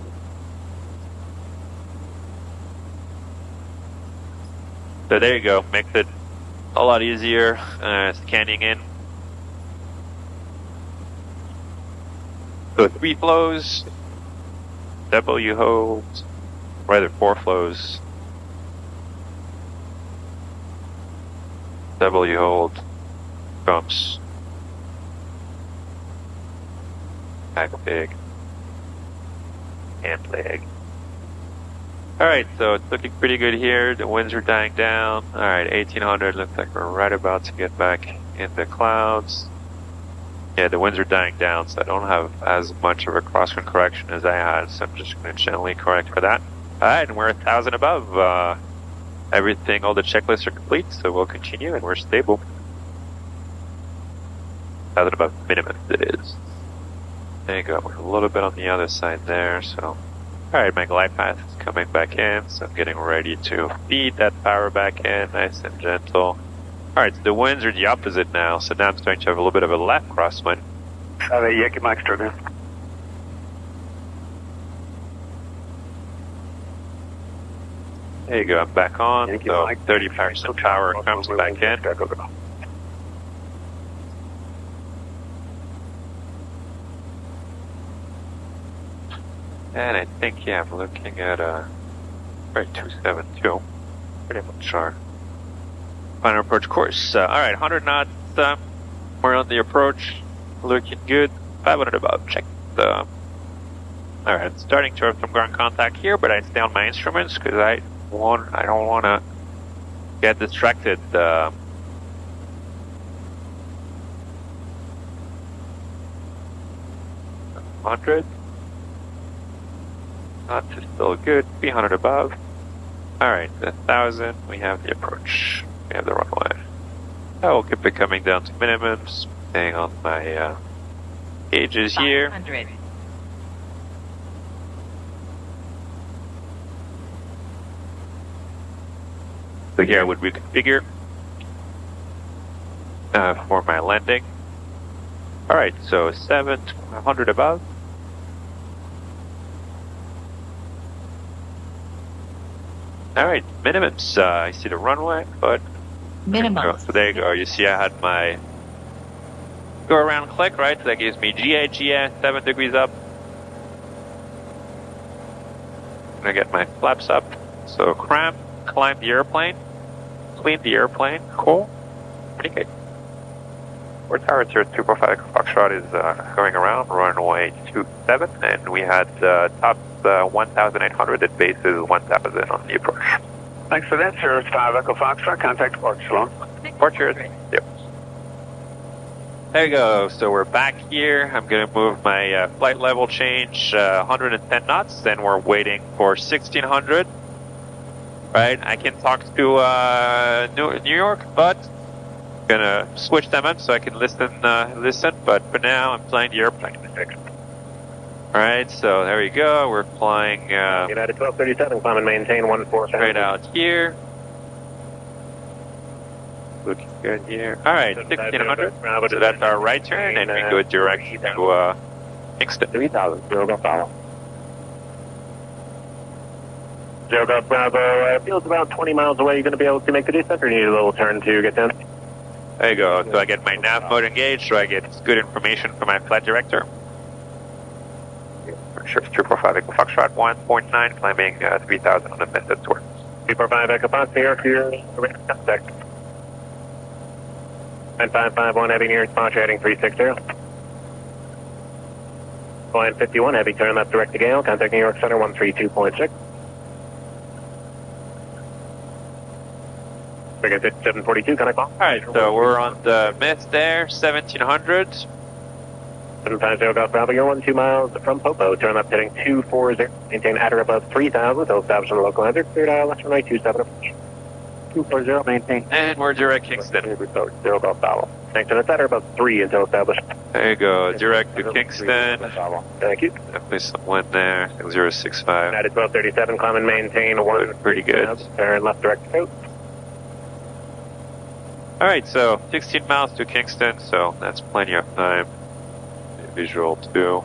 So there you go, makes it a lot easier scanning in. So 3 flows, W holds, rather 4 flows, W hold, GUMPS, back big, and leg. Alright, so it's looking pretty good here. The winds are dying down. Alright, 1800, looks like we're right about to get back in the clouds. Yeah, the winds are dying down, so I don't have as much of a crosswind correction as I had, so I'm just going to gently correct for that. Alright, and we're 1,000 above. Everything, all the checklists are complete, so we'll continue, and we're stable. 1,000 above minimum, it is. There you go, we're a little bit on the other side there, so... Alright, my glide path is coming back in, so I'm getting ready to feed that power back in, nice and gentle. Alright, so the winds are the opposite now, so now I'm starting to have a little bit of a left crosswind. Yankee Mike Sturgeon. There you go, I'm back on, so 30% power comes back in. And I think, yeah, I'm looking at right 272, pretty much our final approach course. Alright, 100 knots, we're on the approach, looking good, 500 above, check the... Alright, starting to have some ground contact here, but I stay on my instruments, because I don't want to get distracted. 100. Knots is still good, 300 above. Alright, 1,000, we have the approach. We have the runway. I will keep it coming down to minimums, staying on my gauges here. 500. So here I would reconfigure for my landing. Alright, so 700 above. Alright, minimums. I see the runway, but... Minimum. So there you go. You see I had my go around click, right? So that gives me GA, 7 degrees up. gonna get my flaps up. So climb the airplane, clean the airplane, cool. Pretty good. Our tower 245 Foxtrot is going around, runway 27, and we had top 1,800 at bases 1,000 on the approach. Thanks for that, sir. It's 5 Echo Foxtrot. Contact port, Sloan. Port, cheers. Yep. There you go. So we're back here. I'm going to move my flight level change 110 knots. Then we're waiting for 1600. Right? I can talk to New York, but I'm going to switch them up so I can listen. But for now, I'm flying the airplane. All right. So there we go. We're flying. United 1237, climb and maintain 14. Straight out here. Looking good here. All right, 1600. So that's our right turn, and we go direct to Kingston. 3000. Zero Golf Bravo. Zero Golf Bravo. Field's about 20 miles away. You're going to be able to make the descent, or you need a little turn to get down? There you go. So I get my nav mode engaged, so I get good information from my flight director. Sure, 245 Echo Foxtrot 1.9, climbing 3000 on the method tour. 245 Echo Fox, New York, your contact. 9551 heavy near spot heading 360. Line 51 heavy turn left direct to Gale, contact New York Center 132.6. Figure 742, connect call. Alright, so we're on the mist there, 1700. 750 Golf Bravo, you're 12 miles from Popo, turn left heading 240, maintain at or above 3000, so establish on the local hazard, cleared left runway 27 approach. 240, maintain. And we're direct Kingston. Zero Golf Bravo. Thanks, and it's at or above 3 until established. There you go, direct to Kingston. Thank you. Definitely someone there, 065. United 1237, climb and maintain 1. Pretty good. Turn left direct to coast. Alright, so 16 miles to Kingston, so that's plenty of time. Visual too.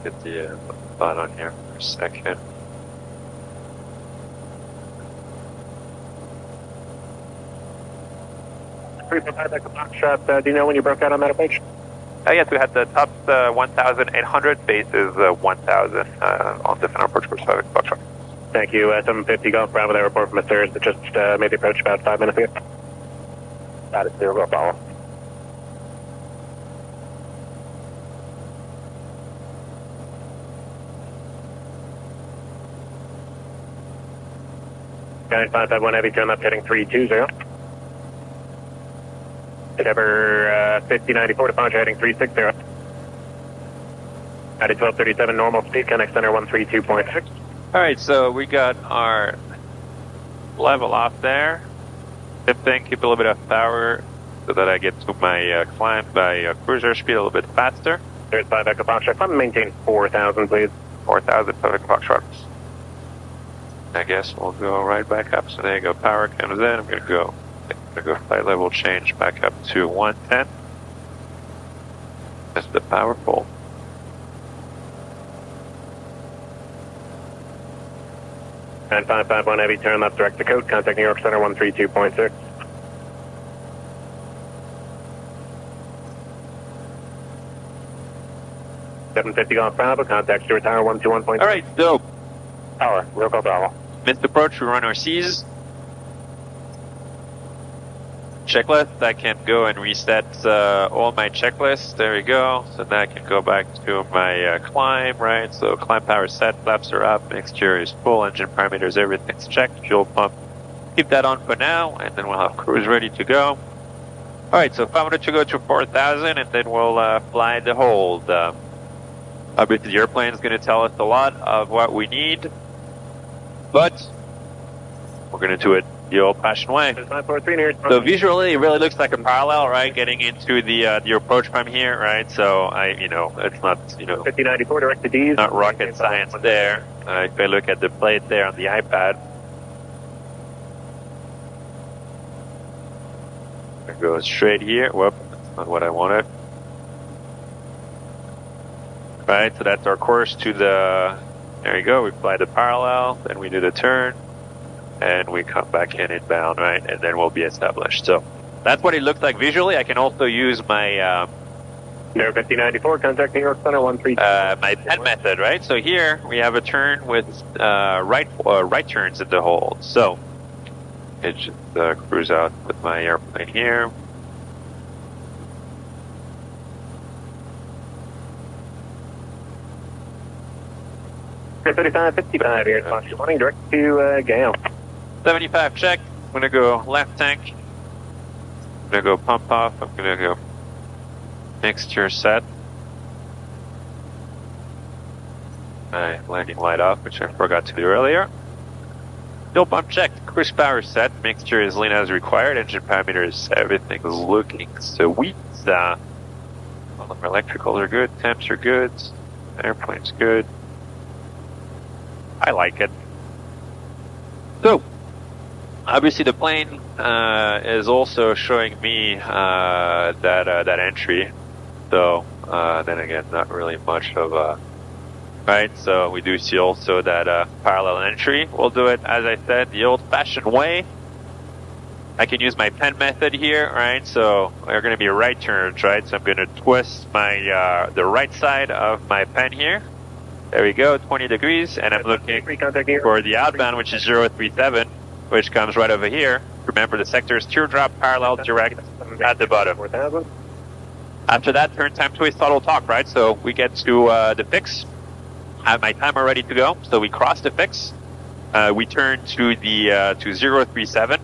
Get the spot on here for a second. Shot, do you know when you broke out on that approach? Yes, we had the top 1,800, bases 1,000 on different approach course. Thank you. 750 Golf Bravo, that report from Mr. that just made the approach about 5 minutes ago. Got it, Zero Golf Bravo. Guide 551 heavy, turn left heading 320. Endeavor 5094, departure heading 360. United 1237, normal speed, connect center 132.6. Alright, so we got our level off there. Same thing, keep a little bit of power so that I get to my climb by cruiser speed a little bit faster. There's 5 Echo Foxtrot. Climb and maintain 4,000, please. 4,000 5 Echo Foxtrot. I guess we'll go right back up. So there you go, power comes in. I'm going to go flight level change back up to 110. That's the power pole. And 551 heavy, turn left direct to coast, contact New York Center 132.6. $750 Golf Bravo, contact Stewart Tower 121.6. All right, so Tower, Real Golf Bravo. missed approach, we run our C's. Checklist, I can go and reset all my checklists. There we go. So now I can go back to my climb, right? So climb power set, flaps are up, exterior is full, engine parameters, everything's checked, fuel pump. Keep that on for now, and then we'll have cruise ready to go. All right, so 500 to go to 4,000, and then we'll fly the hold. Obviously, the airplane is going to tell us a lot of what we need, but we're going to do it the old-fashioned way. So visually, it really looks like a parallel, right? Getting into the approach from here, right? So it's not 5094 direct to D's. Not rocket science there. If I look at the plate there on the iPad, I go straight here. Whoop, that's not what I wanted. Right, so that's our course to the. There you go. We fly the parallel, then we do the turn. And we come back in inbound, right? And then we'll be established. So that's what it looks like visually. I can also use my Air 5094, contact New York Center 13. My pen method, right? So here we have a turn with right turns at the hold. So it just cruise out with my airplane here. Air 3555 here, Fox morning, direct to Gale. 75 check. I'm gonna go left tank. I'm gonna go pump off. I'm gonna go mixture set. My landing light off, which I forgot to do earlier. Fuel pump checked. Cruise power set. Mixture is lean as required. Engine parameters, everything is looking sweet. All of our electricals are good. Temps are good. Airplane's good. I like it. So, obviously the plane is also showing me that entry. So, then again, not really much of a... Right, so we do see also that parallel entry. We'll do it, as I said, the old-fashioned way. I can use my pen method here, right? So they're going to be right turns, right? So I'm going to twist my the right side of my pen here. There we go, 20 degrees, and I'm looking for the outbound, which is 037, which comes right over here. Remember, the sector is teardrop, parallel, direct, at the bottom. After that, turn time twist, throttle talk, right? So we get to the fix. I have my timer ready to go, so we cross the fix. We turn to the to 037.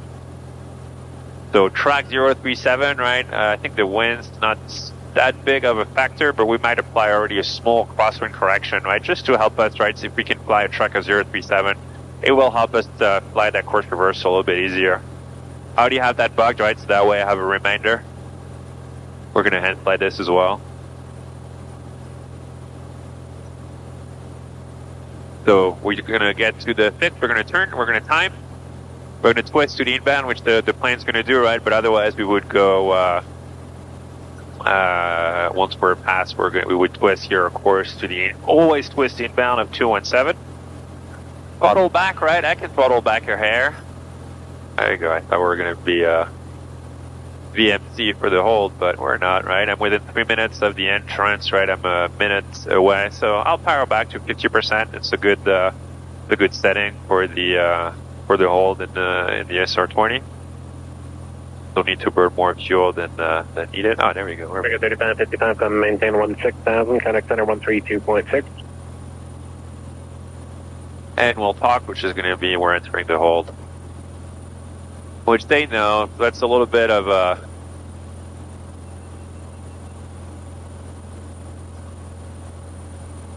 So track 037, right? I think the wind's not that big of a factor, but we might apply already a small crosswind correction, right? Just to help us, right? So if we can fly a track of 037, it will help us fly that course reversal a little bit easier. I already have that bugged, right? So that way I have a reminder. We're going to hand fly this as well. So we're going to get to the fifth, we're going to turn, we're going to time. We're going to twist to the inbound, which the plane's going to do, right? But otherwise we would go... once we're past, we would twist here, of course, to the always twist inbound of 217. Throttle back, right? I can throttle back your hair. There you go. I thought we were going to be VMC for the hold, but we're not, right? I'm within 3 minutes of the entrance, right? I'm a minute away, so I'll power back to 50%. It's a good setting for the hold in the SR20. Don't need to burn more fuel than needed. Oh, there we go. We're 3555, come maintain 16,000, contact center 132.6. And we'll talk, which is going to be we're entering the hold. Which they know, that's a little bit of a...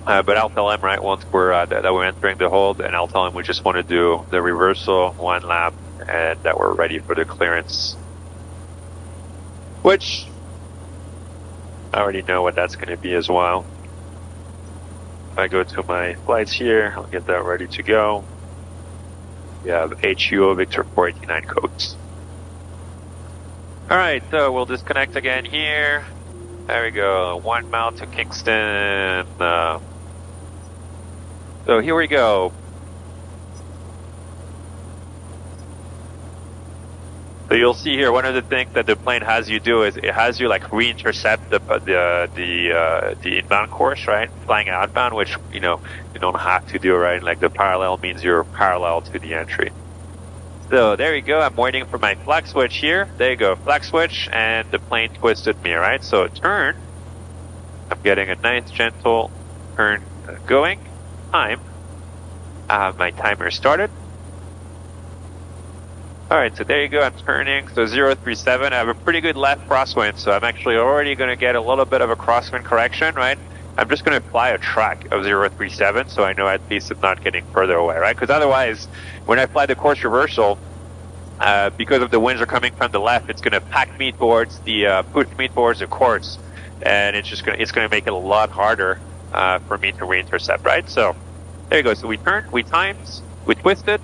but I'll tell them, right, once we're that we're entering the hold, and I'll tell them we just want to do the reversal, 1 lap, and that we're ready for the clearance. Which, I already know what that's going to be as well. If I go to my flights here, I'll get that ready to go. We have HUO Victor 489 COATE. Alright, so we'll disconnect again here. There we go, 1 mile to Kingston. So here we go. So you'll see here, one of the things that the plane has you do is it has you like re-intercept the inbound course, right? Flying outbound, which, you know, you don't have to do, right? Like the parallel means you're parallel to the entry. So there you go, I'm waiting for my flag switch here. There you go, flag switch, and the plane twisted me, right? So turn, I'm getting a nice gentle turn going. Time, I have my timer started. Alright, so there you go, I'm turning, so 037, I have a pretty good left crosswind, so I'm actually already going to get a little bit of a crosswind correction, right? I'm just going to fly a track of 037, so I know at least it's not getting further away, right? Because otherwise, when I fly the course reversal, because of the winds are coming from the left, it's going to pack me towards the, push me towards the course, and it's just going to make it a lot harder for me to re-intercept, right? So, there you go, so we turned, we timed, we twisted.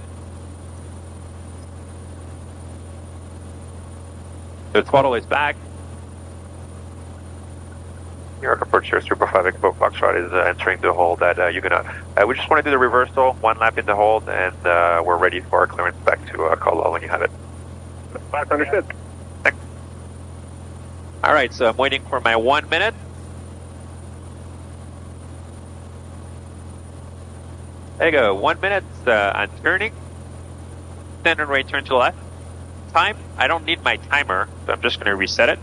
The throttle is back. New York approach here, Super 5 Expo Foxtrot is entering the hold that you're gonna. We just want to do the reversal, 1 lap in the hold, and we're ready for our clearance back to Caldwell when you have it. Understood. Thanks. All right, so I'm waiting for my 1 minute. There you go, 1 minute on turning. Standard rate turn to the left. Time, I don't need my timer, so I'm just going to reset it.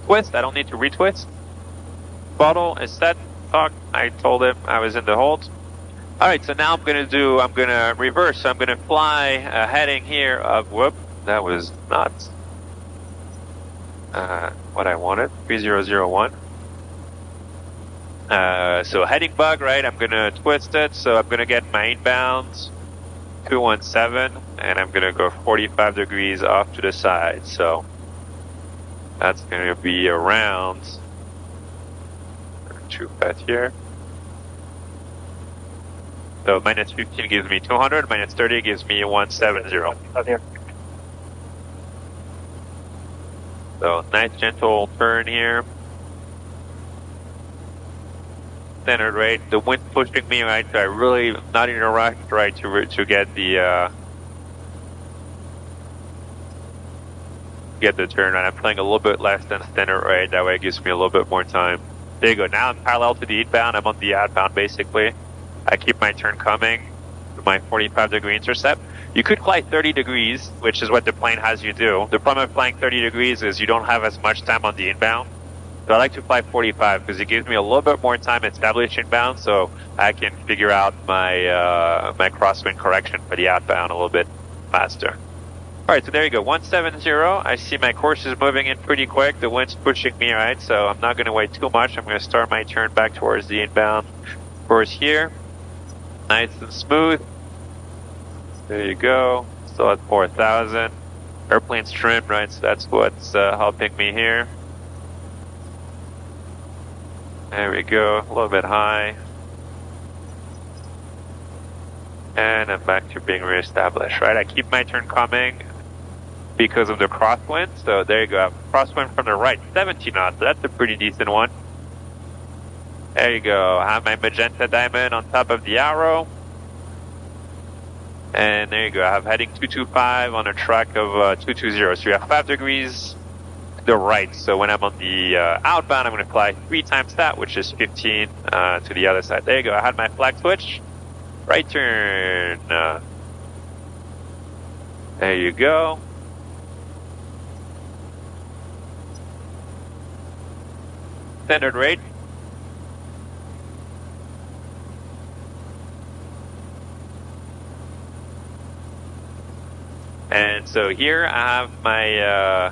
Twist, I don't need to retwist. Throttle is set. Talk, I told him I was in the hold. Alright, so now I'm going to reverse. So I'm going to fly a heading here of, whoop, that was not what I wanted, 3001. So heading bug, right, I'm going to twist it. So I'm going to get my inbound 217, and I'm going to go 45 degrees off to the side. So that's going to be around 2 fat here. So minus 15 gives me 200, minus 30 gives me 170. So nice gentle turn here. Standard rate. The wind pushing me, right? So I really not in a rush, right, to get the turn. And I'm playing a little bit less than standard rate. That way it gives me a little bit more time. There you go. Now I'm parallel to the inbound. I'm on the outbound basically. I keep my turn coming to my 45-degree intercept. You could fly 30 degrees, which is what the plane has you do. The problem of flying 30 degrees is you don't have as much time on the inbound. So I like to fly 45 because it gives me a little bit more time establishing inbound, so I can figure out my my crosswind correction for the outbound a little bit faster. All right, so there you go, 170. I see my course is moving in pretty quick. The wind's pushing me, right? So I'm not going to wait too much. I'm going to start my turn back towards the inbound course here. Nice and smooth. There you go. Still at 4,000. Airplane's trimmed, right? So that's what's helping me here. There we go. A little bit high. And I'm back to being reestablished, right? I keep my turn coming because of the crosswind. So there you go. Crosswind from the right, 70 knots. That's a pretty decent one. There you go. I have my magenta diamond on top of the arrow. And there you go. I have heading 225 on a track of 220. So you have 5 degrees to the right. So when I'm on the outbound, I'm going to fly 3 times that, which is 15 to the other side. There you go. I had my flag switch. Right turn. There you go. Standard rate. And so here I have my,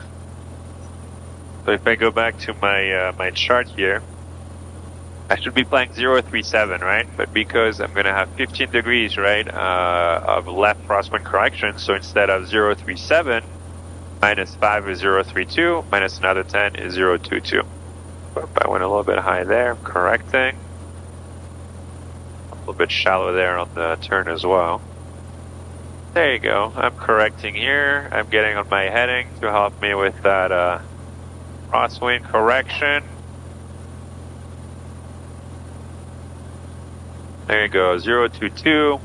so if I go back to my my chart here, I should be flying 037, right? But because I'm going to have 15 degrees, right, of left crosswind correction, so instead of 037, minus 5 is 032, minus another 10 is 022. I went a little bit high there, correcting. A little bit shallow there on the turn as well. There you go. I'm correcting here. I'm getting on my heading to help me with that crosswind correction. There you go, 022.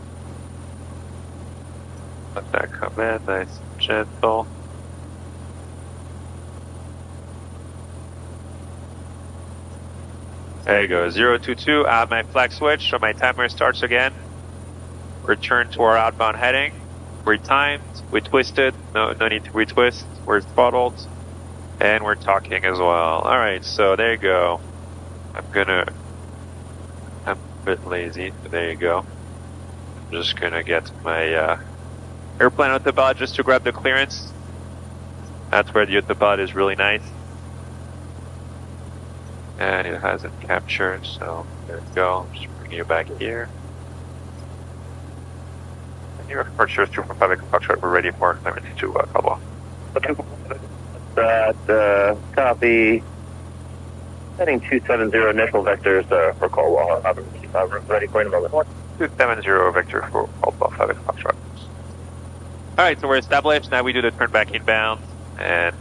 Let that come in, nice and gentle. There you go, 022. I have my flag switch, so my timer starts again. Return to our outbound heading. We're timed, we twisted, no need to retwist. We're throttled, and we're talking as well. All right, so there you go. I'm a bit lazy, but there you go. I'm just gonna get my airplane autopilot just to grab the clearance. That's where the autopilot is really nice. And it hasn't captured, so there we go. Just bring you back here. And your departure is 245 Foxtrot. We're ready for clearance to Caldwell. Copy. Heading 270 initial vectors for Caldwell. I'm ready for in a moment. 270 vector for Caldwell, 5 Foxtrot. Alright, so we're established. Now we do the turn back inbound and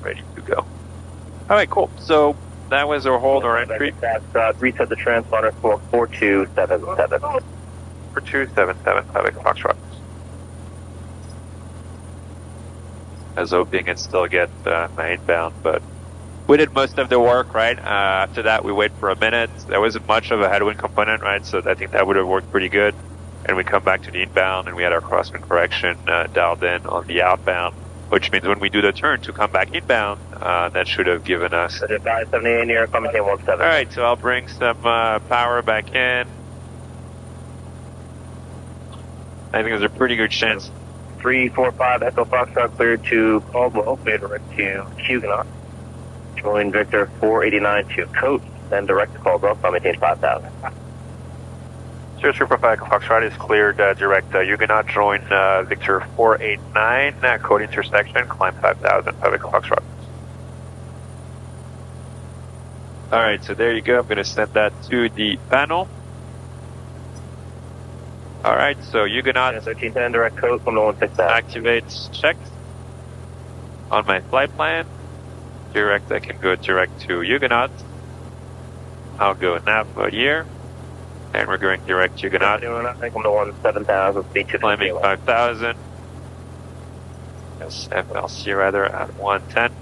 ready to go. Alright, cool. So that was our hold, our entry. Reset the transponder for 4277. 4277, 5 Foxtrot. I was hoping I'd still get my inbound, but we did most of the work, right? After that, we wait for a minute. There wasn't much of a headwind component, right? So I think that would have worked pretty good. And we come back to the inbound, and we had our crosswind correction dialed in on the outbound, which means when we do the turn to come back inbound, that should have given us... 578 near, coming 17. All right, so I'll bring some power back in. I think there's a pretty good chance. 345 Echo Foxtrot cleared to Caldwell, cleared direct to Huguenot. Join Victor 489 to COATE, then direct to Caldwell, so maintain 5,000. 0345 Echo Foxtrot is cleared direct Huguenot, join Victor 489, code intersection, climb 5,000, 5 Echo Foxtrot. All right, so there you go. I'm going to send that to the panel. All right, so Huguenot 1310 direct COATE from the 16000. Activates checks on my flight plan. Direct, I can go direct to Huguenot. I'll go nav mode here. And we're going direct Huguenot. From the 17,000, speed 250. Climbing 5,000. Yes, FLC rather at 110.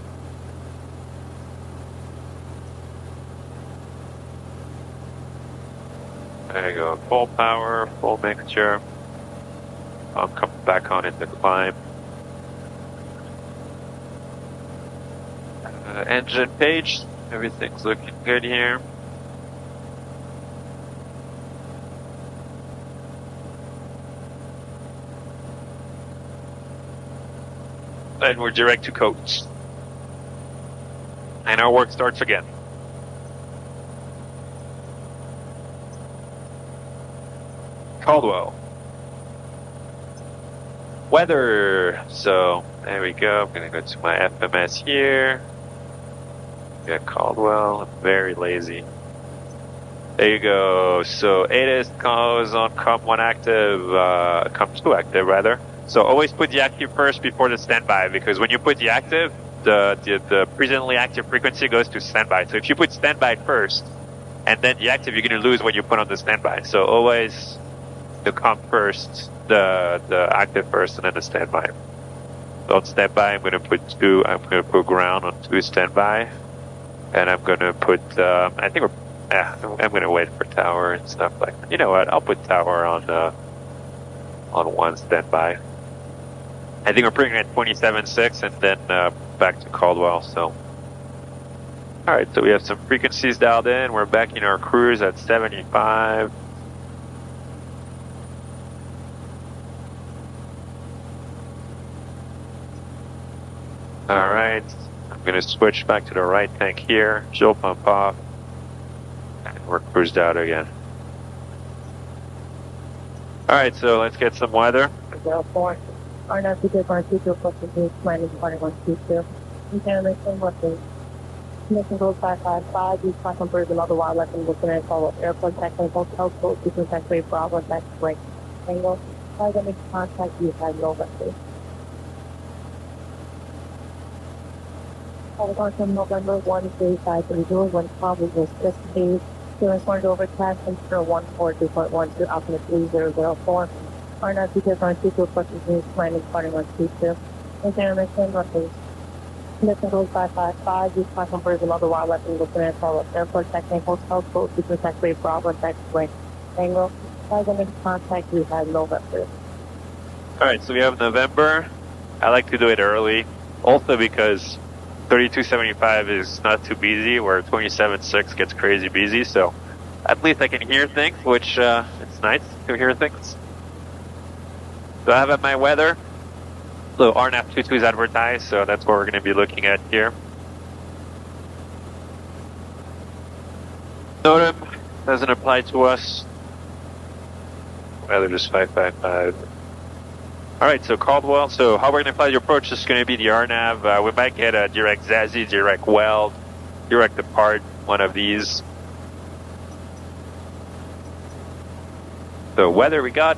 There you go, full power, full mixture. I'll come back on in the climb. Engine page, everything's looking good here. And we're direct to COATE. And our work starts again. Caldwell. Weather. So there we go. I'm gonna go to my FMS here. Got Caldwell. I'm very lazy. There you go. So ATIS goes on COM1 active, COM2 active rather. So always put the active first before the standby, because when you put the active, the presently active frequency goes to standby. So if you put standby first and then the active, you're gonna lose what you put on the standby. So always the COM first, the active first, and then the standby. So on standby, I'm going to put 2, I'm going to put ground on 2 standby, and I'm going to put, I think I'm going to wait for tower and stuff like that. You know what, I'll put tower on 1 standby. I think we're putting it at 27.6 and then back to Caldwell, so. Alright, so we have some frequencies dialed in, we're back in our cruise at 75. Alright, I'm going to switch back to the right tank here, fuel pump off, and we're cruised out again. Alright, so let's get some weather. 04, RNAV details on 22, approaching minus 2122. Contamination, lifting. Mission goes 555, use platform birds and other wildlife and looking at follow airport taxi, hotel code, sequence taxi, Bravo, taxi break. Angle, target contact, IFAG no vector. On from November 13530, when probably was just days, clearance warrant over task temperature 142.12, altitude 3004. RNAV details on 22, approaching minus 2122. Intermission, lifting. Mission goes 555, use platform birds and other wildlife and looking at follow airport taxi, hotel code, sequence taxi, Bravo, taxi break. Angle, target contact, IFAG no vector. Alright, so we have November. I like to do it early, also because 3275 is not too busy, where 27.6 gets crazy busy, so at least I can hear things, which it's nice to hear things. So I have at my weather, so RNAV 22 is advertised, so that's what we're going to be looking at here. NOTAM doesn't apply to us. Weather just 555. Alright, so Caldwell, so how we're going to apply the approach is going to be the RNAV. We might get a direct Zazie, direct Weld, direct depart, one of these. So weather we got,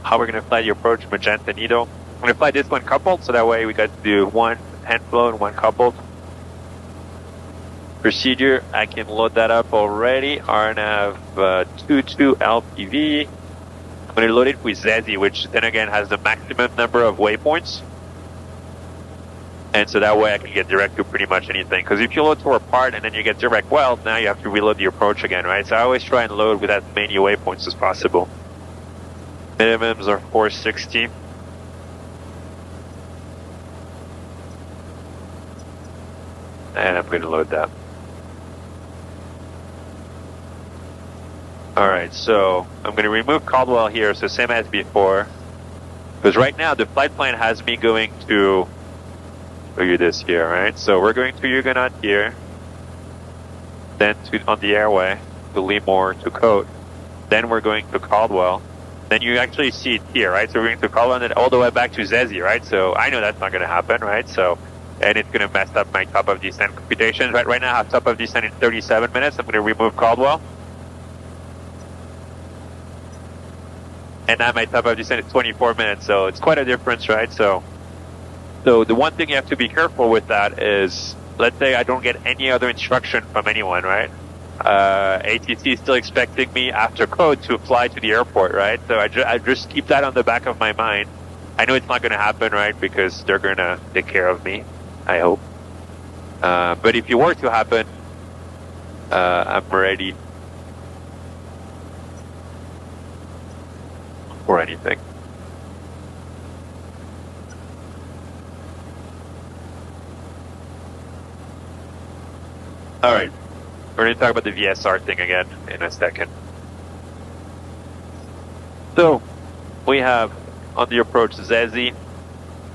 how we're going to apply the approach, magenta needle. I'm going to apply this one coupled, so that way we got to do 1 hand flow and 1 coupled. Procedure, I can load that up already. RNAV 22 LPV. I'm going to load it with Zazie, which then again has the maximum number of waypoints. And so that way I can get direct to pretty much anything. Because if you load to a part and then you get direct weld, now you have to reload the approach again, right? So I always try and load with as many waypoints as possible. Minimums are 460. And I'm going to load that. Alright, so I'm going to remove Caldwell here, so same as before. Because right now the flight plan has me going to, show you this here, right? So we're going to Huguenot here, then to on the airway, to Lemoore, to COATE, then we're going to Caldwell. Then you actually see it here, right? So we're going to Caldwell and then all the way back to Zezi, right? So I know that's not going to happen, right? So, and it's going to mess up my top of descent computations. Right now I have top of descent in 37 minutes. I'm going to remove Caldwell. And now my top of descent is 24 minutes, so it's quite a difference, right? So the one thing you have to be careful with that is, let's say I don't get any other instruction from anyone, right? ATC is still expecting me after COATE to fly to the airport, right? So I just keep that on the back of my mind. I know it's not going to happen, right? Because they're going to take care of me, I hope. But if it were to happen, I'm ready for anything. All right, we're going to talk about the VSR thing again in a second. So we have on the approach Zezi,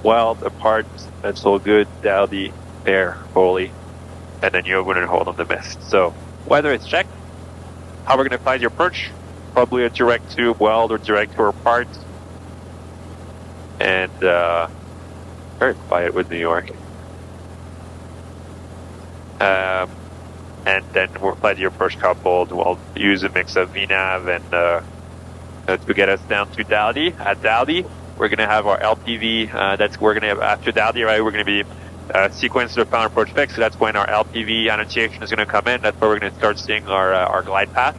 weld, apart, that's all good, Dowdy, air, Foley, and then you're going to hold on the mist. So weather is checked. How we're going to find your approach? Probably a direct to weld or direct to apart. And very quiet with New York. And then we'll fly the approach coupled. We'll use a mix of VNAV and to get us down to Dowdy. At Dowdy, we're going to have our LPV. We're going to have after Dowdy, right? We're going to be sequence to final approach fix. So that's when our LPV annotation is going to come in. That's where we're going to start seeing our glide path.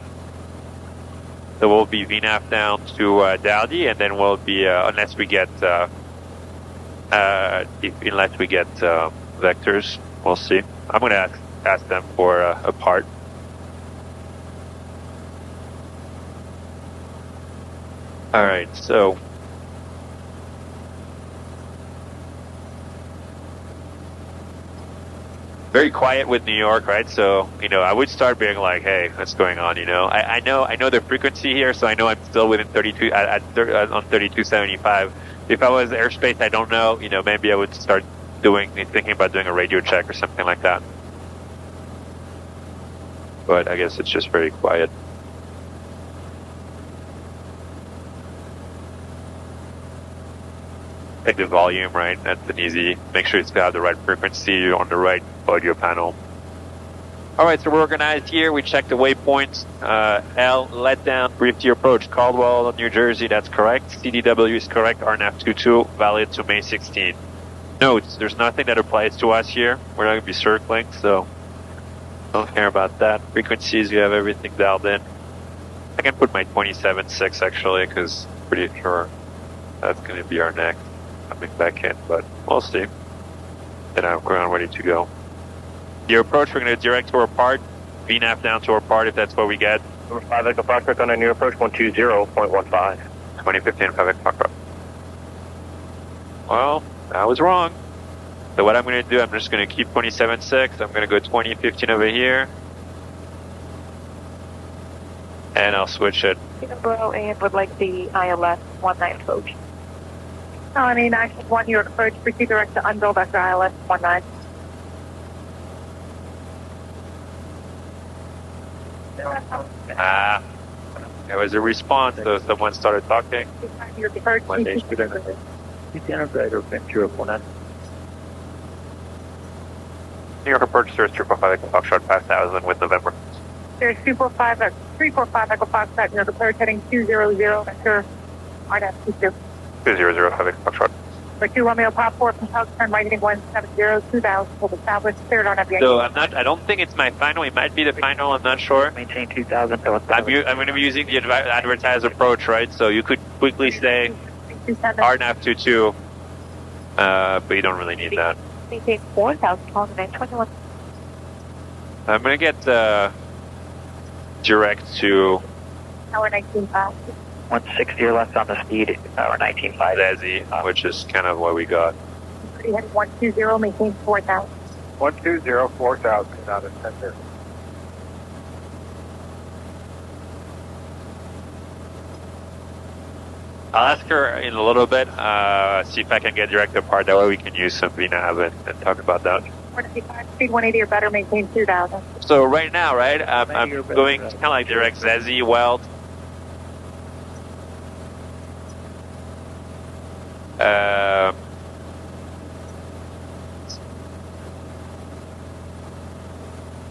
So we'll be VNAV down to Dowdy, and then we'll be unless we get vectors, we'll see. I'm going to ask them for a part. All right, so very quiet with New York, right? So, you know, I would start being like, hey, what's going on, you know? I know the frequency here, so I know I'm still within 32, on 3275. If I was airspace, I don't know, you know, maybe I would start thinking about doing a radio check or something like that. But I guess it's just very quiet. Take the volume, right? That's an easy. Make sure it's to have the right frequency on the right audio panel. All right, so we're organized here. We checked the waypoints. L, let down, brief to your approach. Caldwell, New Jersey, that's correct. CDW is correct. RNAV 22, valid to May 16. Notes, there's nothing that applies to us here. We're not going to be circling, so don't care about that. Frequencies, you have everything dialed in. I can put my 27.6 actually, because I'm pretty sure that's going to be our next coming back in, but we'll see. Then I'm ready to go. Your approach, we're going to direct to our part, VNAV down to our part if that's what we get. Number 5 Echo Foxtrot on a new approach 120.15. 2015 5 Echo Foxtrot. Well, I was wrong. So what I'm going to do, I'm just going to keep 27.6. I'm going to go 2015 over here. And I'll switch it. Bro, and would like the ILS 19 approach. On a 961, your approach, proceed direct to unbuild after ILS 19. There was a response, so someone started talking. Your approach, New York approach, Sirius 345 Echo Foxtrot, past 1000 with November. There's 345 Echo Foxtrot, New York approach, heading 200, vector RNAV 22. 2005 Echo Foxtrot. For 2 Romeo Pop 4 from House, turn right heading 170, 2000, hold established, cleared RNAV. So I don't think it's my final, it might be the final, I'm not sure. Maintain 2000. I'm going to be using the advertised approach, right? So you could quickly say RNAV 22, but you don't really need that. maintain 4,000, calling 921. I'm going to get direct to Tower 19.5. 160 or less on the speed, power 19.5. Zazzy, which is kind of what we got. Pretty heading 120, maintain 4,000. 120, 4,000 out of 10. I'll ask her in a little bit, see if I can get direct apart. That way we can use some VNAV and talk about that. 495, speed 180 or better, maintain 2,000. So right now, right, I'm going kind of like direct Zazzy, Weld.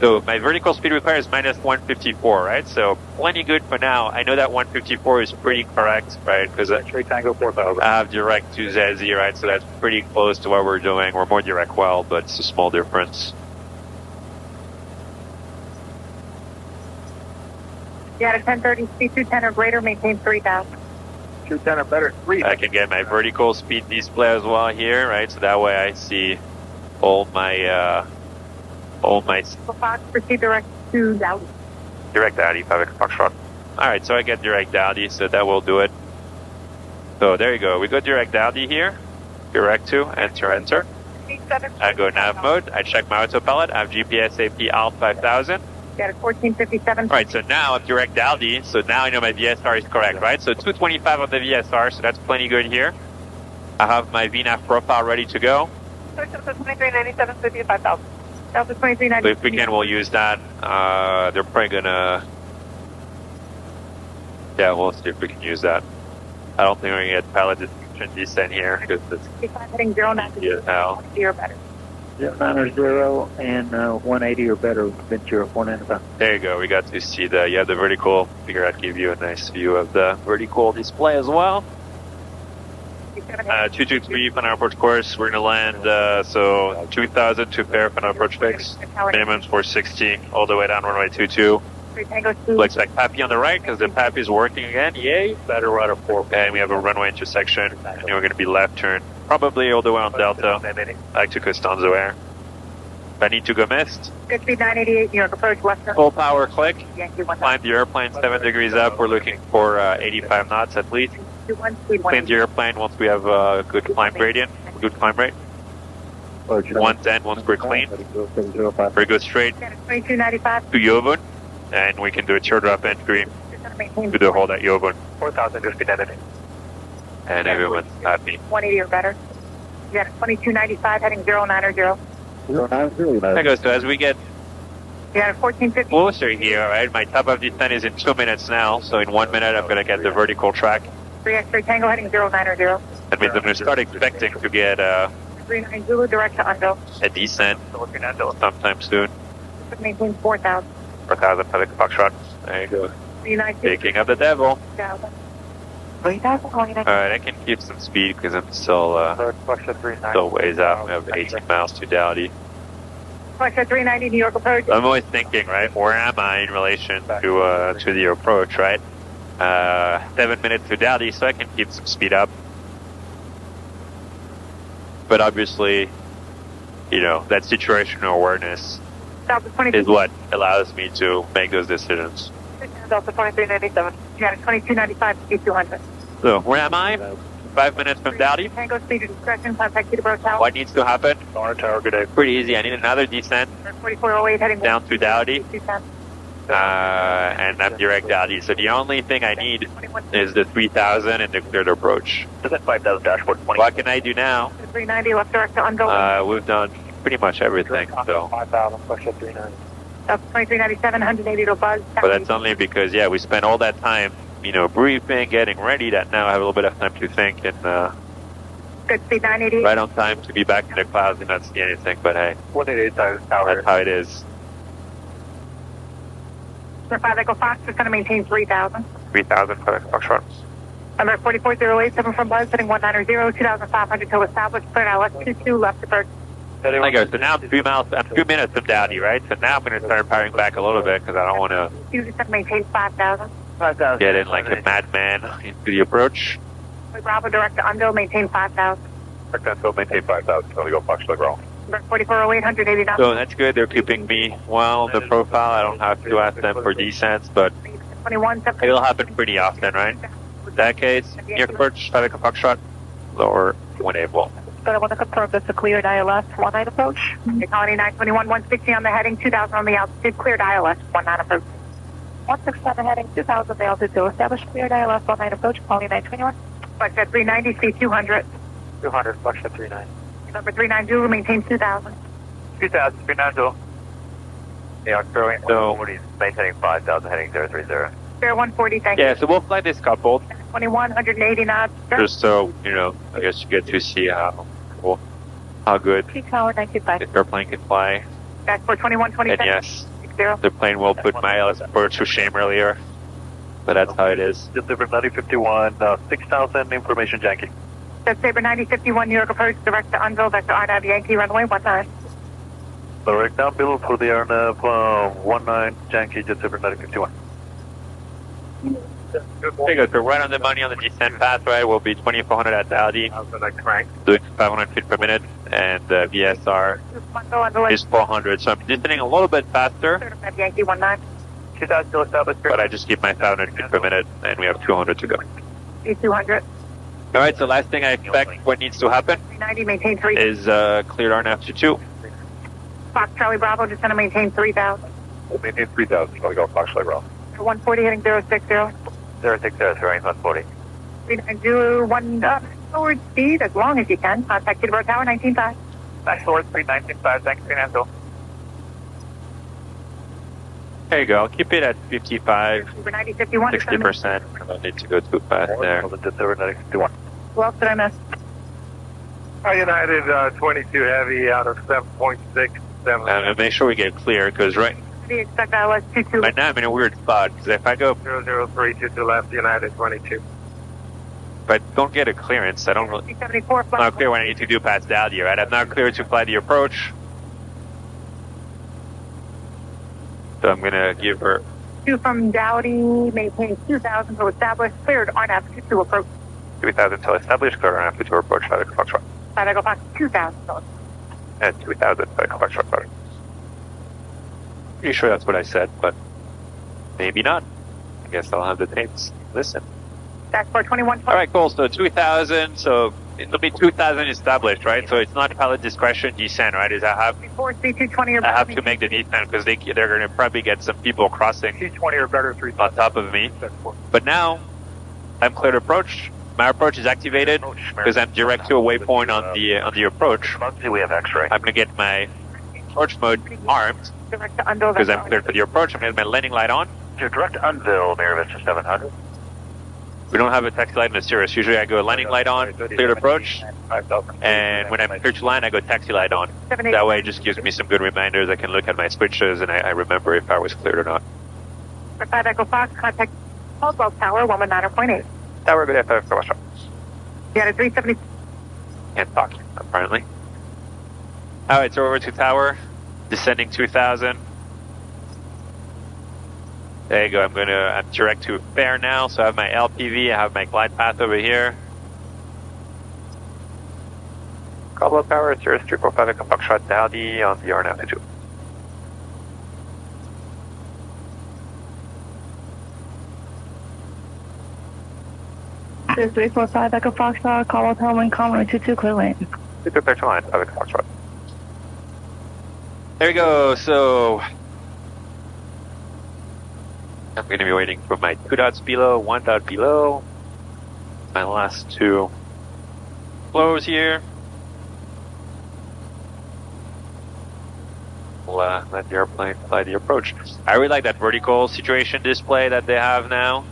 So my vertical speed required is minus 154, right? So plenty good for now. I know that 154 is pretty correct, right? Because I Tango 4,000. have direct to Zazzy, right? So that's pretty close to what we're doing. We're more direct Weld, but it's a small difference. You had a 1030, speed 210 or greater, maintain 3,000. 210 or better, 3. I can get my vertical speed display as well here, right? So that way I see all my So Fox, proceed direct to Audi. direct Audi, Foxtrot. All right, so I get direct Audi, so that will do it. So there you go. We go direct Audi here, direct to, enter. I go nav mode. I check my autopilot. I have GPS AP ALT 5000. Got a 1457. All right, so now I'm direct Audi, so now I know my VSR is correct, right? So 225 on the VSR, so that's plenty good here. I have my VNAV profile ready to go. 2397, 55,000. Delta So 2390. if we can, we'll use that. They're probably gonna... Yeah, we'll see if we can use that. I don't think we're gonna get pilot description descent here, because it's 55 heading 09. hell. 0 or better. 0 and 180 or better, Ventura 495. There you go. We got to see the vertical. Figure I'd give you a nice view of the vertical display as well. 223 final approach course. We're gonna land so 2,000 to pair final approach fix. Minimum 460 all the way down runway 22. We'll expect Pappy on the right because the Pappy is working again. Yay! Better rudder 4. And we have a runway intersection. And we're gonna be left turn, probably all the way on Delta, back to Costanzo Air. If I need to go missed. Good speed 988, New York approach, left turn. Full power click. Yankee 1. Climb the airplane 7 degrees up. We're looking for 85 knots at least. 21, speed 1. Clean the airplane once we have a good climb gradient, good climb rate. 110 once we're clean. We go straight Got a 2295. to Yovun, and we can do a teardrop entry to the hold at Yovun. 4,000 just be edited. And everyone's happy. 180 or better. You got a 2295 heading 09 or 0. 090. There goes. So as we get You got a 1450. closer here, right, my top of descent is in 2 minutes now, so in 1 minute I'm going to get the vertical track. 3X3 Tango heading 09 or 0. That means I'm going to start expecting to get 39 Zulu direct to Undo. a descent sometime soon. Maintain 4,000. 4,000 Foxtrot. There you go. 392. Picking up the devil. 3,000 calling All right, I can keep some speed because I'm still ways out. We have 18 miles to Dowdy. Flex 390 New York approach. I'm always thinking, right, where am I in relation to the approach, right? 7 minutes to Dowdy, so I can keep some speed up. But obviously, you know, that situational awareness Delta 23. is what allows me to make those decisions. Delta 2397. You got a 2295 speed 200. So, where am I? 5 minutes from Dowdy. Tango speed to discretion. Contact Peterborough Tower. What needs to happen? Tower, good day. Pretty easy. I need another descent 4408 heading down to Dowdy. 210. And I'm direct Dowdy. So the only thing I need is the 3000 and the cleared approach. Is that 5,000 dashboard 20? What can I do now? 390 left direct to Undo. We've done pretty much everything, so. 5,000, push up 390. Delta 2397, 180 to buzz. But that's only because, yeah, we spent all that time, you know, briefing, getting ready, that now I have a little bit of time to think and Good speed 988. right on time to be back in the clouds and not see anything, but hey, 188 tower. that's how it is. For 5 Echo Fox is going to maintain 3,000. 3000 for the Foxtrot. Number 44087 from buzz heading 190, 2,500 till established. Clear now, left 22 left approach. There you go. So now I'm 2 minutes from Dowdy, right? So now I'm going to start powering back a little bit because I don't want to You just have to maintain 5,000. 5,000. get in like a madman into the approach. Bravo direct to Undo, maintain 5,000. Correct, so maintain 5,000. So we go Fox to the ground. Number 4408, 180 knots. So that's good. They're keeping me well on the profile. I don't have to ask them for descents, but 21, it'll happen pretty often, right? In that case, near approach, traffic Foxtrot, lower 1-able. But I want to confirm that's a cleared ILS 19 approach. Colony 921, 160 on the heading, 2000 on the altitude, cleared ILS 19 approach. 160 on the heading, 2000 on the altitude, established cleared ILS 19 approach, Colony 921. Flex at 390, speed 200. 200, flex at 39. Number 390, maintain 2000. 2000, 390. Yeah, currently, so maintaining 5000, heading 030. Fair 140, thank you. Yeah, so we'll fly this coupled. 21, 180 knots. Just so, you know, I guess you get to see how cool, how good Peak tower 925. the airplane can fly. Back for 21, 27. And yes, 60. the plane will put my ILS approach to shame earlier, but that's how it is. Just over 9051, 6000, information Yankee. Jet Sabre 9051, New York approach, direct to Unville, vector RNAV Yankee, runway 19. Direct down below for the RNAV 19, Yankee, Jet Sabre 9051. There you go, so right on the money on the descent pathway will be 2400 at Audi, doing 500 feet per minute, and the VSR is 400, so I'm descending a little bit faster, Yankee 19. 2000 still established. but I just keep my 500 feet per minute, and we have 200 to go. E200. Alright, so last thing I expect what needs to happen 390, maintain 3. is cleared RNAV to 2. Fox Charlie Bravo, just going to maintain 3000. Maintain 3000, so we go Fox Charlie Bravo. 140 heading 060. 060, range 140. 390, one forward speed as long as you can. Contact Peterborough Tower 195. Back forward 3965, thanks, 390. There you go, keep it at 55, Uber 9051. 60%. I don't need to go too fast there. Jet Sabre 9051. Who else did I miss? United 22 Heavy out of 7.67. And make sure we get clear, because right What do you expect ILS 22? right now I'm in a weird spot, because if I go, 003 to left, United 22. if I don't get a clearance, I don't really, 74 I'm not clear what I need to do past Dowdy, right? I'm not clear to fly the approach. So I'm going to give her 2 from Dowdy, maintain 2000 to establish, cleared RNAV 22 approach. 2000 until established, clear RNAV to approach, traffic Foxtrot. I go back 2000. And 2000, traffic Foxtrot, sorry. Pretty sure that's what I said, but maybe not. I guess I'll have the tapes. Listen. Back for 21. All right, cool. So 2000. So it'll be 2000 established, right? So it's not pilot discretion descent, right? Is I have 4 C220 or I have to make the descent because they're going to probably get some people crossing 220 or better, 3 on top of me. But now I'm cleared approach. My approach is activated because I'm direct to a waypoint on the approach. We have X-ray. I'm going to get my approach mode armed direct to Unville. because I'm cleared for the approach. I'm going to get my landing light on. You're direct to Unville, Mayor Vista 700. We don't have a taxi light in the Cirrus. Usually I go landing light on, cleared approach, and when I'm cleared to land, I go taxi light on. That way it just gives me some good reminders. I can look at my switches and I remember if I was cleared or not. For 5 Echo Fox, contact Caldwell Tower 119.8. Tower, good FF, go Western. You had a 370. Can't talk, apparently. Alright, so over to tower, descending 2000. There you go, I'm direct to fare now, so I have my LPV, I have my glide path over here. Caldwell Tower, Cirrus 345 Echo Foxtrot Dowdy on the RNAV 2. Cirrus 345 Echo Foxtrot, Caldwell Tower 1, Conway 22, clear lane. Prepare to line, Echo Foxtrot. There we go, so I'm going to be waiting for my 2 dots below, 1 dot below, my last 2 flows here. We'll let the airplane fly the approach. I really like that vertical situation display that they have now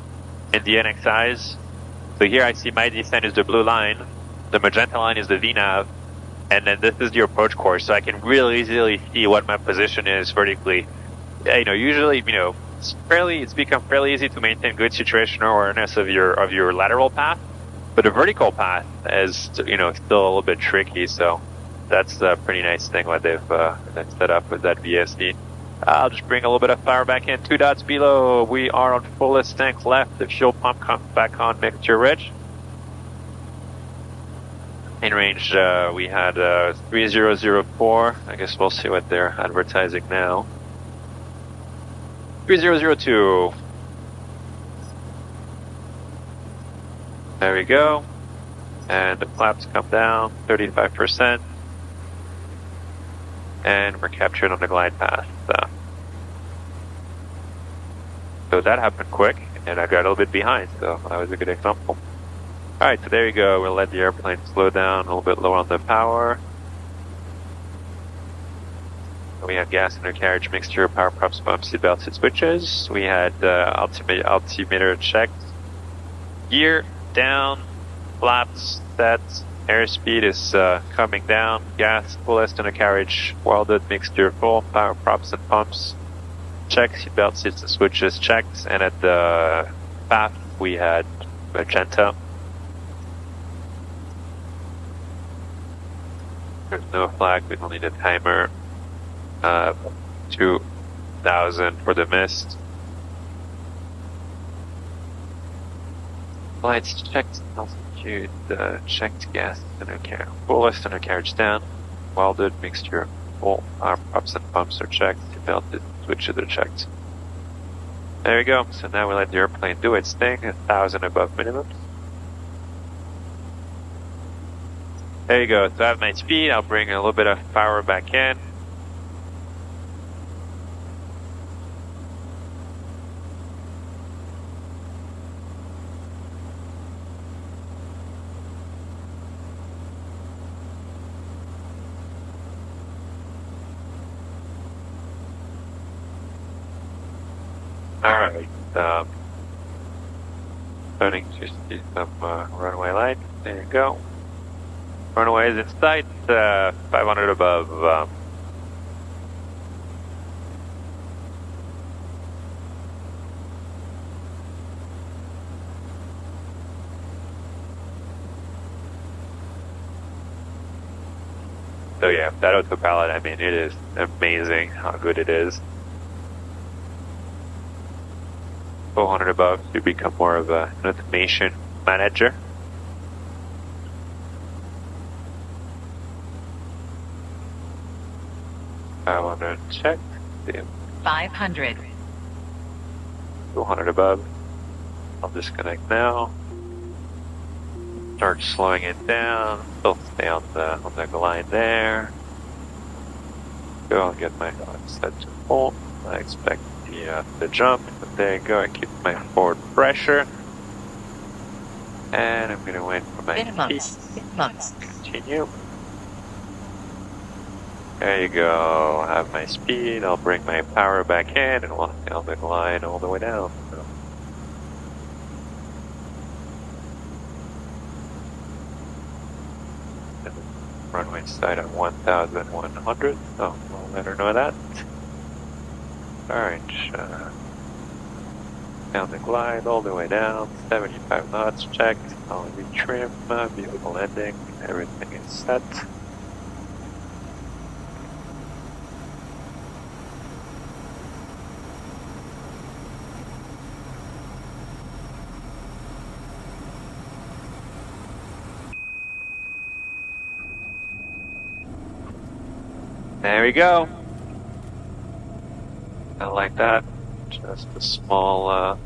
in the NXIs. So here I see my descent is the blue line, the magenta line is the VNAV, and then this is the approach course, so I can really easily see what my position is vertically. You know, usually, you know, it's become fairly easy to maintain good situational awareness of your lateral path, but a vertical path is, you know, still a little bit tricky. So that's a pretty nice thing what they've set up with that VSD. I'll just bring a little bit of fire back in. 2 dots below. We are on fullest tank left. The fuel pump comes back on mixture rich. In range, we had 3004. I guess we'll see what they're advertising now. 3002. There we go. And the flaps come down 35%. And we're captured on the glide path. So that happened quick, and I got a little bit behind, so that was a good example. Alright, so there you go. We'll let the airplane slow down a little bit lower on the power. We had gas undercarriage mixture, power props, pumps, seatbelts, and switches. We had altimeter checked. Gear down, flaps set, airspeed is coming down, gas, fullest undercarriage, welded mixture full, power props and pumps checked, seatbelt seats and switches checked, and at the path we had magenta. There's no flag, we don't need a timer. 2000 for the mist. Lights checked, altitude checked, gas undercarriage, fullest undercarriage down, welded mixture full, power props and pumps are checked, seatbelt switches are checked. There we go. So now we let the airplane do its thing, 1,000 above minimum. There you go. So I have my speed. I'll bring a little bit of power back in. Alright, starting to see some runway light. There you go. Runway is in sight, 500 above. So yeah, that autopilot, I mean, it is amazing how good it is. 400 above to become more of an automation manager. I want to check. 500. 200 above. I'll disconnect now. Start slowing it down. Still stay on the glide there. Go. I'll get my set to full. I expect the jump. But there you go. I keep my forward pressure. And I'm gonna wait for my speed. Continue. There you go. I have my speed. I'll bring my power back in and we'll stay on the glide all the way down. So. Runway side at 1,100. Oh, we'll let her know that. Alright. Down the glide all the way down. 75 knots checked. I'll retrim. Beautiful landing. Everything is set. There we go. I like that. Just a small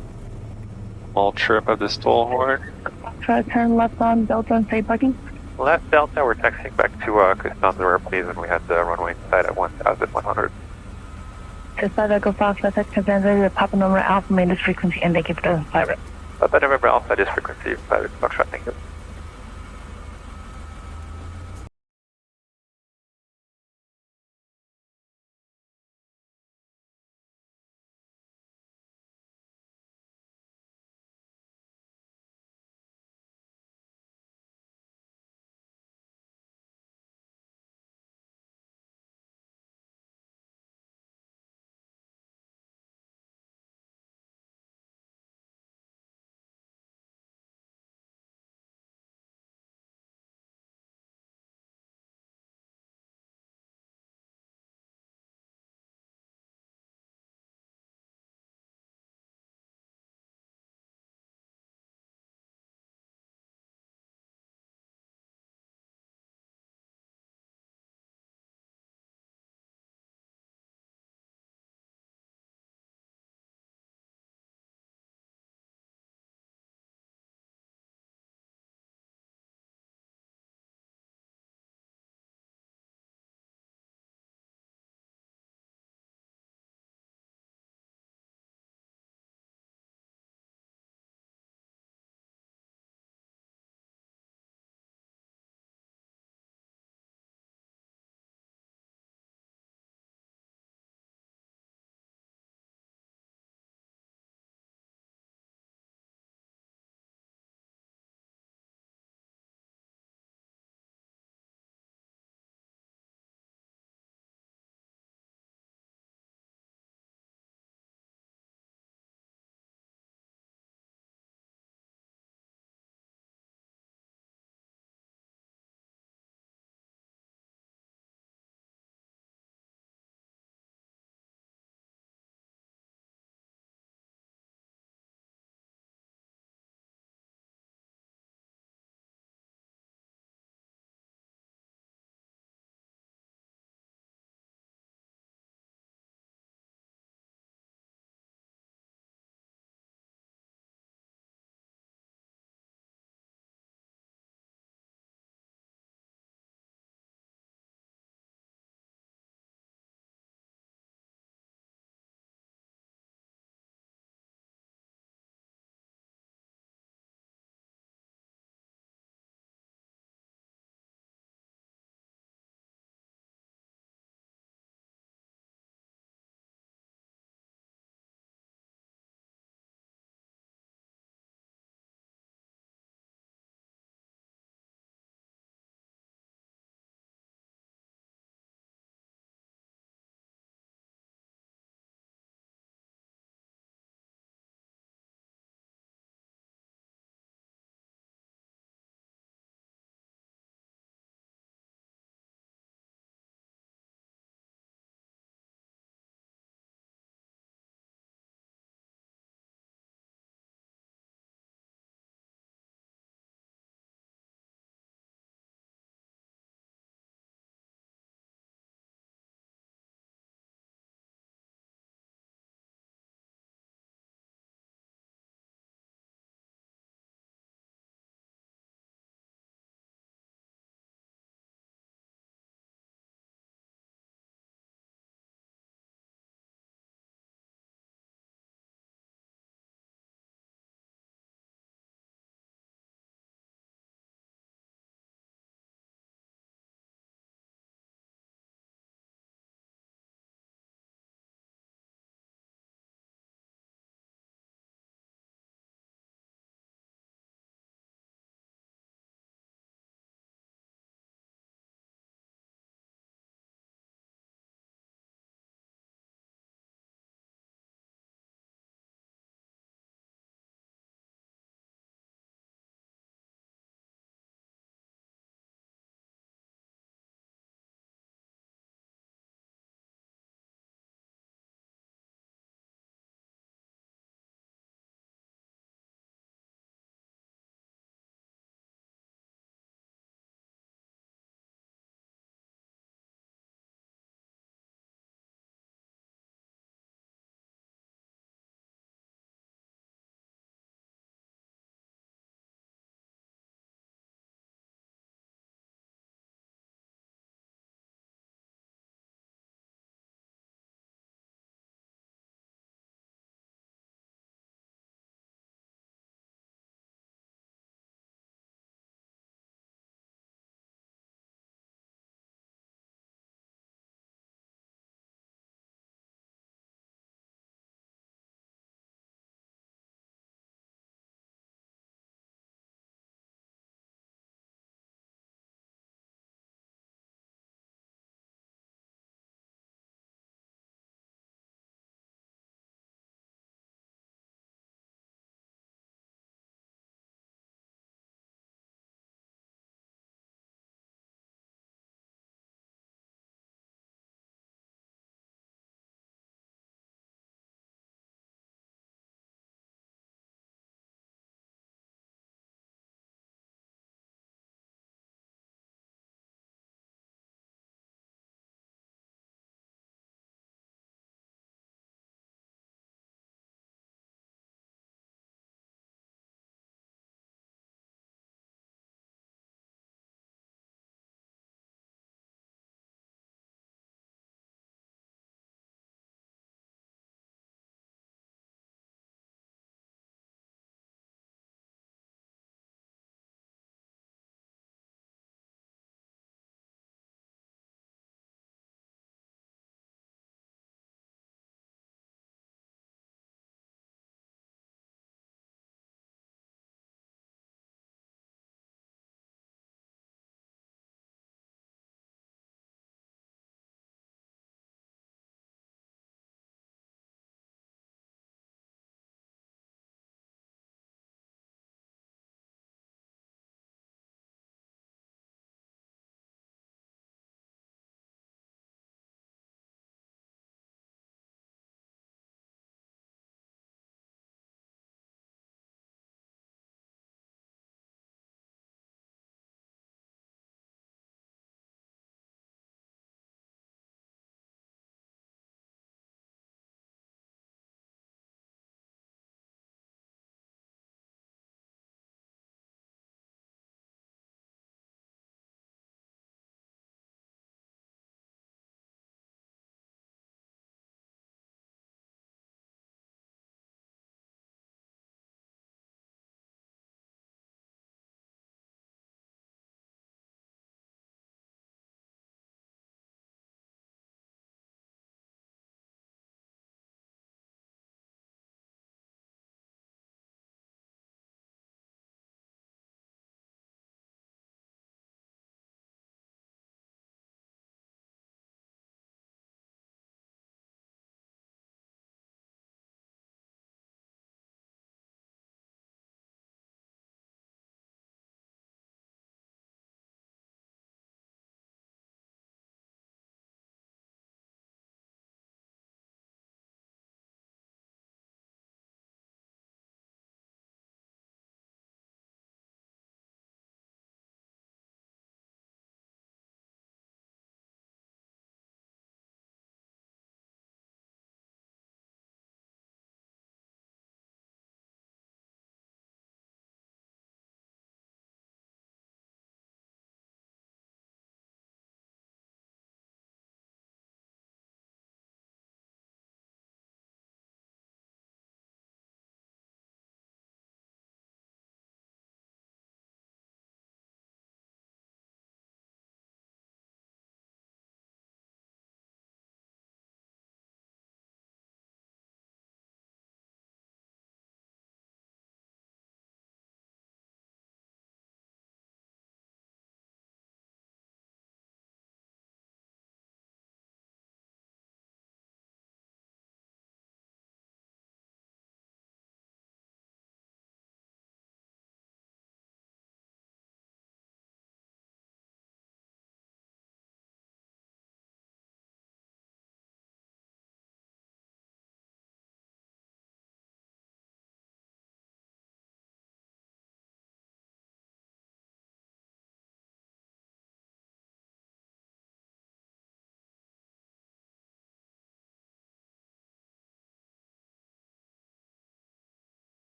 trip of the stall horn. Try to turn left on Delta and say parking. Left Delta, we're taxiing back to Costanza, please, and we had the runway inside at 1,100. Costanza, go fast, contact Costanza, Papa November Alpha, main this frequency, and thank you for the flight rep. Papa November Alpha, this frequency, 5 Foxtrot, thank you.